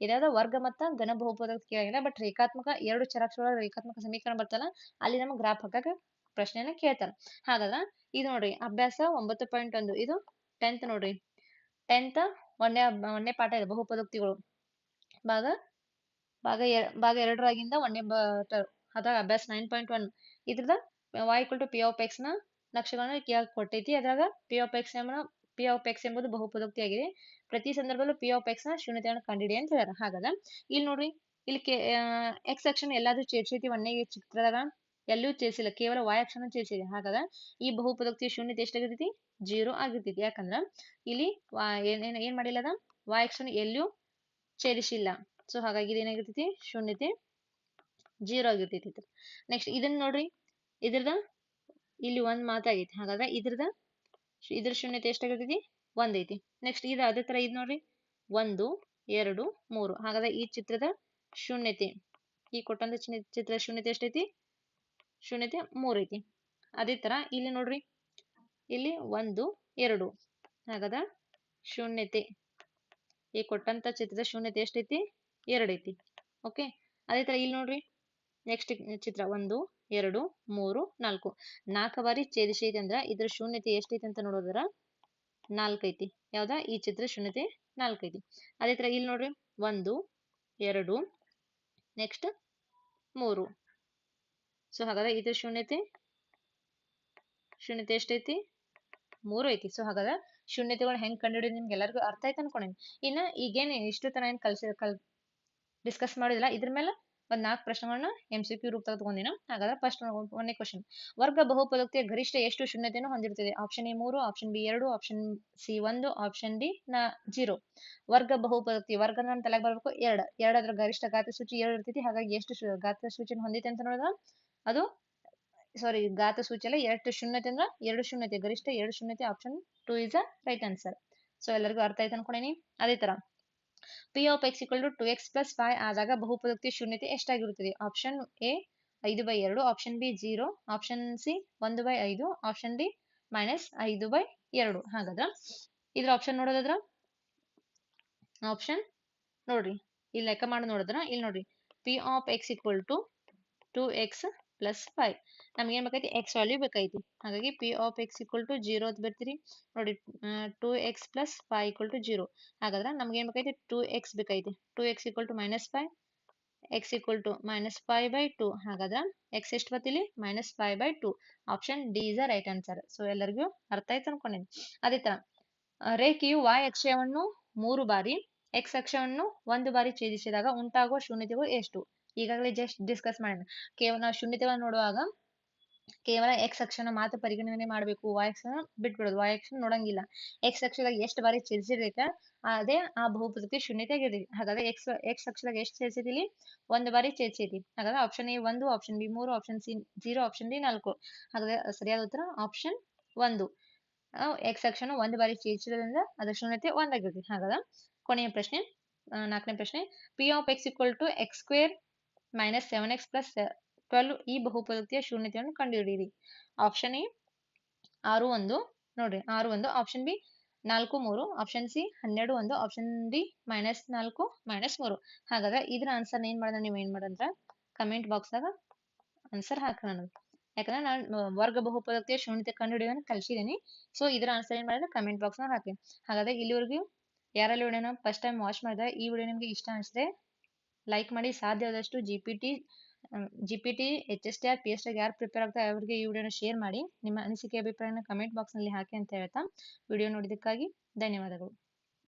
ಇದಾದ ವರ್ಗ ಮತ್ತ ಘನ ಬಹುಪದೋಕ್ತಿ ಕೇಳಂಗಿಲ್ಲ. ಬಟ್ ರೇಖಾತ್ಮಕ ಎರಡು ಚರಾಕ್ಷರ ರೇಖಾತ್ಮಕ ಸಮೀಕರಣ ಬರ್ತಲ್ಲ, ಅಲ್ಲಿ ನಮ್ಗೆ ಗ್ರಾಫ್ ಹಾಕಕ ಪ್ರಶ್ನೆನ ಕೇಳ್ತಾರ. ಹಾಗಾದ್ರೆ ಇದು ನೋಡ್ರಿ, ಅಭ್ಯಾಸ 9.1 ಇದು 10th ನೋಡ್ರಿ, 10th ಒಂದನೇ ಪಾಠ ಇದೆ, ಬಹುಪದೋಕ್ತಿಗಳು ಭಾಗ 2ರಾಗಿಂದ ಒಂದನೇ ಅದಾಗ ಅಭ್ಯಾಸ 9.1. ಇದ್ರದ y = p of x ನ ನಕ್ಷೆಗಳನ್ನ ಕೊಟ್ಟೈತಿ. ಅದ್ರಾಗ p of x ಎಂಬುದು ಬಹುಪದೋಕ್ತಿ ಆಗಿದೆ. ಪ್ರತಿ ಸಂದರ್ಭದಲ್ಲೂ p of x ನ ಶೂನ್ಯತೆಯನ್ನು ಕಂಡುಹಿಡಿ ಅಂತ ಹೇಳ್ಯಾರ. ಹಾಗಾದ್ರೆ ಇಲ್ಲಿ ನೋಡ್ರಿ, ಇಲ್ಲಿ x ಅಕ್ಷನ ಎಲ್ಲಾದ್ರೂ ಛೇದಿಸೈತಿ, ಒಂದನೇ ಚಿತ್ರದಾಗ ಎಲ್ಲೂ ಛೇದಿಸಿಲ್ಲ, ಕೇವಲ y ಅಕ್ಷನ ಛೇದಿಸಿದೆ. ಹಾಗಾದ್ರೆ ಈ ಬಹುಪದೋಕ್ತಿಯ ಶೂನ್ಯತೆ ಎಷ್ಟಾಗಿರ್ತೈತಿ, 0 ಆಗಿರ್ತೈತಿ. ಯಾಕಂದ್ರ ಇಲ್ಲಿ ಏನ್ ಮಾಡಿಲ್ಲ, ಅದ y ಅಕ್ಷನ ಎಲ್ಲೂ ಛೇದಿಸಿಲ್ಲ. ಸೊ ಹಾಗಾಗಿ ಇದೇನಾಗಿರ್ತೈತಿ, ಶೂನ್ಯತೆ 0 ಆಗಿರ್ತೈತಿ. ನೆಕ್ಸ್ಟ್ ಇದನ್ನ ನೋಡ್ರಿ, ಇದ್ರದ ಇಲ್ಲಿ 1 ಮಾತಾಗೈತಿ. ಹಾಗಾದ್ರೆ ಇದ್ರ ಶೂನ್ಯತೆ ಎಷ್ಟಾಗಿರ್ತೈತಿ, 1 ಐತಿ. ನೆಕ್ಸ್ಟ್ ಇದು ಅದೇ ತರ ಇದು ನೋಡ್ರಿ, 1 2 3. ಹಾಗಾದ್ರೆ ಈ ಚಿತ್ರದ ಶೂನ್ಯತೆ, ಈ ಕೊಟ್ಟಂತ ಚಿತ್ರದ ಶೂನ್ಯತೆ ಎಷ್ಟೈತಿ, ಶೂನ್ಯತೆ 3 ಐತಿ. ಅದೇ ತರ ಇಲ್ಲಿ ನೋಡ್ರಿ, ಇಲ್ಲಿ 1 2. ಹಾಗಾದ್ರೆ ಶೂನ್ಯತೆ, ಈ ಕೊಟ್ಟಂತ ಚಿತ್ರದ ಶೂನ್ಯತೆ ಎಷ್ಟೈತಿ, 2 ಐತಿ. ಓಕೆ, ಅದೇ ತರ ಇಲ್ಲಿ ನೋಡ್ರಿ, ನೆಕ್ಸ್ಟ್ ಚಿತ್ರ 1 2 3 4 4 ಬಾರಿ ಛೇದಿಸೈತಿ ಅಂದ್ರ ಇದ್ರ ಶೂನ್ಯತೆ ಎಷ್ಟೈತಿ ಅಂತ ನೋಡೋದ್ರ 4 ಐತಿ. ಯಾವ್ದಾ ಈ ಚಿತ್ರ ಶೂನ್ಯತೆ 4 ಐತಿ. ಅದೇ ತರ ಇಲ್ಲಿ ನೋಡ್ರಿ 1 2 ನೆಕ್ಸ್ಟ್ 3. ಸೊ ಹಾಗಾದ್ರೆ ಇದ್ರ ಶೂನ್ಯತೆ ಎಷ್ಟೈತಿ 3 ಐತಿ. ಸೊ ಹಾಗಾದ್ರೆ ಶೂನ್ಯತೆಗಳನ್ನ ಹೆಂಗ್ ಕಂಡುಹಿಡಿಯೋದು ನಿಮ್ಗೆ ಎಲ್ಲರಿಗೂ ಅರ್ಥ ಆಯ್ತು ಅನ್ಕೊಂಡೇನಿ. ಇನ್ನ ಈಗೇನು ಇಷ್ಟು ತರ ಏನ್ ಡಿಸ್ಕಸ್ ಮಾಡಿದಿಲ್ಲ, ಇದ್ರ ಮೇಲೆ ಒಂದ್ 4 ಪ್ರಶ್ನೆಗಳನ್ನ MCQ ರೂಪದಾಗ ತಗೊಂಡಿನ. ಹಾಗಾದ್ರೆ ಫಸ್ಟ್ ಒಂದನೇ ಕ್ವಶನ್, ವರ್ಗ ಬಹುಪದೋಕ್ತಿಯ ಗರಿಷ್ಠ ಎಷ್ಟು ಶೂನ್ಯತೆಯನ್ನು ಹೊಂದಿರುತ್ತದೆ? Option A 3, option B 2, option C 1, option D 0. ವರ್ಗ ಬಹುಪದೋಕ್ತಿ ವರ್ಗ ನಮ್ಮ ತಲೆಗೆ ಬರ್ಬೇಕು 2. ಅದ್ರ ಗರಿಷ್ಠ ಘಾತ ಸೂಚಿ 2 ಇರ್ತೈತಿ. ಹಾಗಾಗಿ ಎಷ್ಟು ಘಾತ ಸೂಚಿಯನ್ನು ಹೊಂದೈತೆ ಅಂತ ನೋಡಿದ್ರ ಅದು ಸಾರಿ ಘಾತ ಸೂಚಿ ಅಲ್ಲ, ಎಷ್ಟು ಶೂನ್ಯತೆ ಅಂದ್ರೆ 2 ಶೂನ್ಯತೆ, ಗರಿಷ್ಠ 2 ಶೂನ್ಯತೆ. Option 2 is the right answer. So ಎಲ್ಲರಿಗೂ ಅರ್ಥ ಆಯ್ತು ಅನ್ಕೊಂಡೇನಿ. ಅದೇ ತರ P of X equal to 2x + 5 ಆದಾಗ ಬಹುಪದೋಕ್ತಿಯ ಶೂನ್ಯತೆ ಎಷ್ಟಾಗಿರುತ್ತದೆ? Option A 5/2, option B 0, option C 1/5, option D -5/2. ಹಾಗಾದ್ರ ಇದ್ರ ಆಪ್ಷನ್ ನೋಡೋದಾದ್ರ ಆಪ್ಷನ್ ನೋಡ್ರಿ ಇಲ್ಲಿ ಲೆಕ್ಕ ಮಾಡಿ ನೋಡಿದ್ರ ಇಲ್ಲಿ ನೋಡ್ರಿ P of X equal to 2x + 5 ನಮ್ಗೆ ಏನ್ ಬೇಕೈತಿ? ಎಕ್ಸ್ ವ್ಯಾಲ್ಯೂ ಬೇಕೈತಿ. ಹಾಗಾಗಿ P of X equal to 0 ಅಂತ ಬರ್ತೀರಿ ನೋಡಿ. 2x + 5 = 0. ಹಾಗಾದ್ರೆ ನಮ್ಗೆ ಏನ್ ಬೇಕೈತಿ? 2x ಬೇಕೈತಿ. 2x = -5, x = -5/2. ಹಾಗಾದ್ರೆ x ಎಷ್ಟು ಬರ್ತಿಲ್ಲಿ? -5/2. Option D is the right answer. So ಎಲ್ಲರಿಗೂ ಅರ್ಥ ಆಯ್ತು ಅನ್ಕೊಂಡೇನಿ. ಅದೇ ತರ ರೇಖೆಯು y ಅಕ್ಷವನ್ನು 3 ಬಾರಿ x ಅಕ್ಷವನ್ನು 1 ಬಾರಿ ಛೇದಿಸಿದಾಗ ಉಂಟಾಗುವ ಶೂನ್ಯತೆಗಳು ಎಷ್ಟು? ಈಗಾಗಲೇ ಜಸ್ಟ್ ಡಿಸ್ಕಸ್ ಮಾಡೋಣ. ಕೇವಲ ನಾವು ಶೂನ್ಯತೆಗಳನ್ನು ನೋಡುವಾಗ ಕೇವಲ x ಅಕ್ಷನ ಮಾತ್ರ ಪರಿಗಣನೆ ಮಾಡಬೇಕು, y ಅಕ್ಷನ ಬಿಟ್ಬಿಡೋದು. y ಅಕ್ಷನ ನೋಡಂಗಿಲ್ಲ. x ಅಕ್ಷದಾಗ ಎಷ್ಟು ಬಾರಿ ಛೇದಿಸಿರ್ಬೇಕ ಅದೇ ಆ ಬಹುಪದೋಕ್ತಿ ಶೂನ್ಯತೆ ಆಗಿರ್ತೈತಿ. ಹಾಗಾದ್ರೆ x ಅಕ್ಷದಾಗ ಎಷ್ಟು ಛೇದಿಸೈತಿ? ಇಲ್ಲಿ 1 ಬಾರಿ ಛೇದಿಸೈತಿ. ಹಾಗಾದ್ರೆ option A 1, option B 3, option C 0, option D 4. ಹಾಗಾದ್ರೆ ಸರಿಯಾದ ಉತ್ತರ ಆಪ್ಷನ್ 1. x ಅಕ್ಷನ 1 ಬಾರಿ ಛೇದಿಸಿರೋದ್ರಿಂದ ಅದರ ಶೂನ್ಯತೆ 1 ಆಗಿರ್ತೈತಿ. ಹಾಗಾದ್ರೆ ಕೊನೆಯ ಪ್ರಶ್ನೆ 4ನೇ ಪ್ರಶ್ನೆ, p of X equal to x² - 7x + 12 ಈ ಬಹುಪದೋಕ್ತಿಯ ಶೂನ್ಯತೆಯನ್ನು ಕಂಡುಹಿಡಿಯಿರಿ. ಆಪ್ಷನ್ ಎ 6 1 ನೋಡ್ರಿ 6 1, option B 4 3, option C 12 1, option D -4 -3. ಹಾಗಾದ್ರೆ ಇದ್ರ ಆನ್ಸರ್ ಏನ್ ಮಾಡಿದ್ರೆ ನೀವು ಏನ್ ಮಾಡಂದ್ರ ಕಮೆಂಟ್ ಬಾಕ್ಸ್ ದಾಗ ಆನ್ಸರ್ ಹಾಕೋಣ. ಯಾಕಂದ್ರೆ ನಾನು ವರ್ಗ ಬಹುಪದೋಕ್ತಿಯ ಶೂನ್ಯತೆ ಕಂಡುಹಿಡಿಯೋದನ್ನ ಕಲ್ಸಿದೀನಿ. ಸೊ ಇದ್ರ ಆನ್ಸರ್ ಏನ್ ಮಾಡಿದ್ರೆ ಕಮೆಂಟ್ ಬಾಕ್ಸ್ ನ ಹಾಕಿ. ಹಾಗಾದ್ರೆ ಇಲ್ಲಿವರೆಗೂ ಯಾರಲ್ಲಿ ವಿಡಿಯೋನ ಫಸ್ಟ್ ಟೈಮ್ ವಾಚ್ ಮಾಡಿದ್ರೆ ಈ ವಿಡಿಯೋ ನಿಮ್ಗೆ ಇಷ್ಟ ಅನಿಸಿದ್ರೆ ಲೈಕ್ ಮಾಡಿ. ಸಾಧ್ಯವಾದಷ್ಟು GPT, HSTR, PSTR ಯಾರು ಪ್ರಿಪೇರ್ ಆಗ್ತಾರೆ ಅವರಿಗೆ ಈ ವಿಡಿಯೋನ ಶೇರ್ ಮಾಡಿ. ನಿಮ್ಮ ಅನಿಸಿಕೆ ಅಭಿಪ್ರಾಯನ ಕಮೆಂಟ್ ಬಾಕ್ಸ್ ನಲ್ಲಿ ಹಾಕಿ ಅಂತ ಹೇಳ್ತಾ ವಿಡಿಯೋ ನೋಡಿದ್ದಕ್ಕಾಗಿ ಧನ್ಯವಾದಗಳು.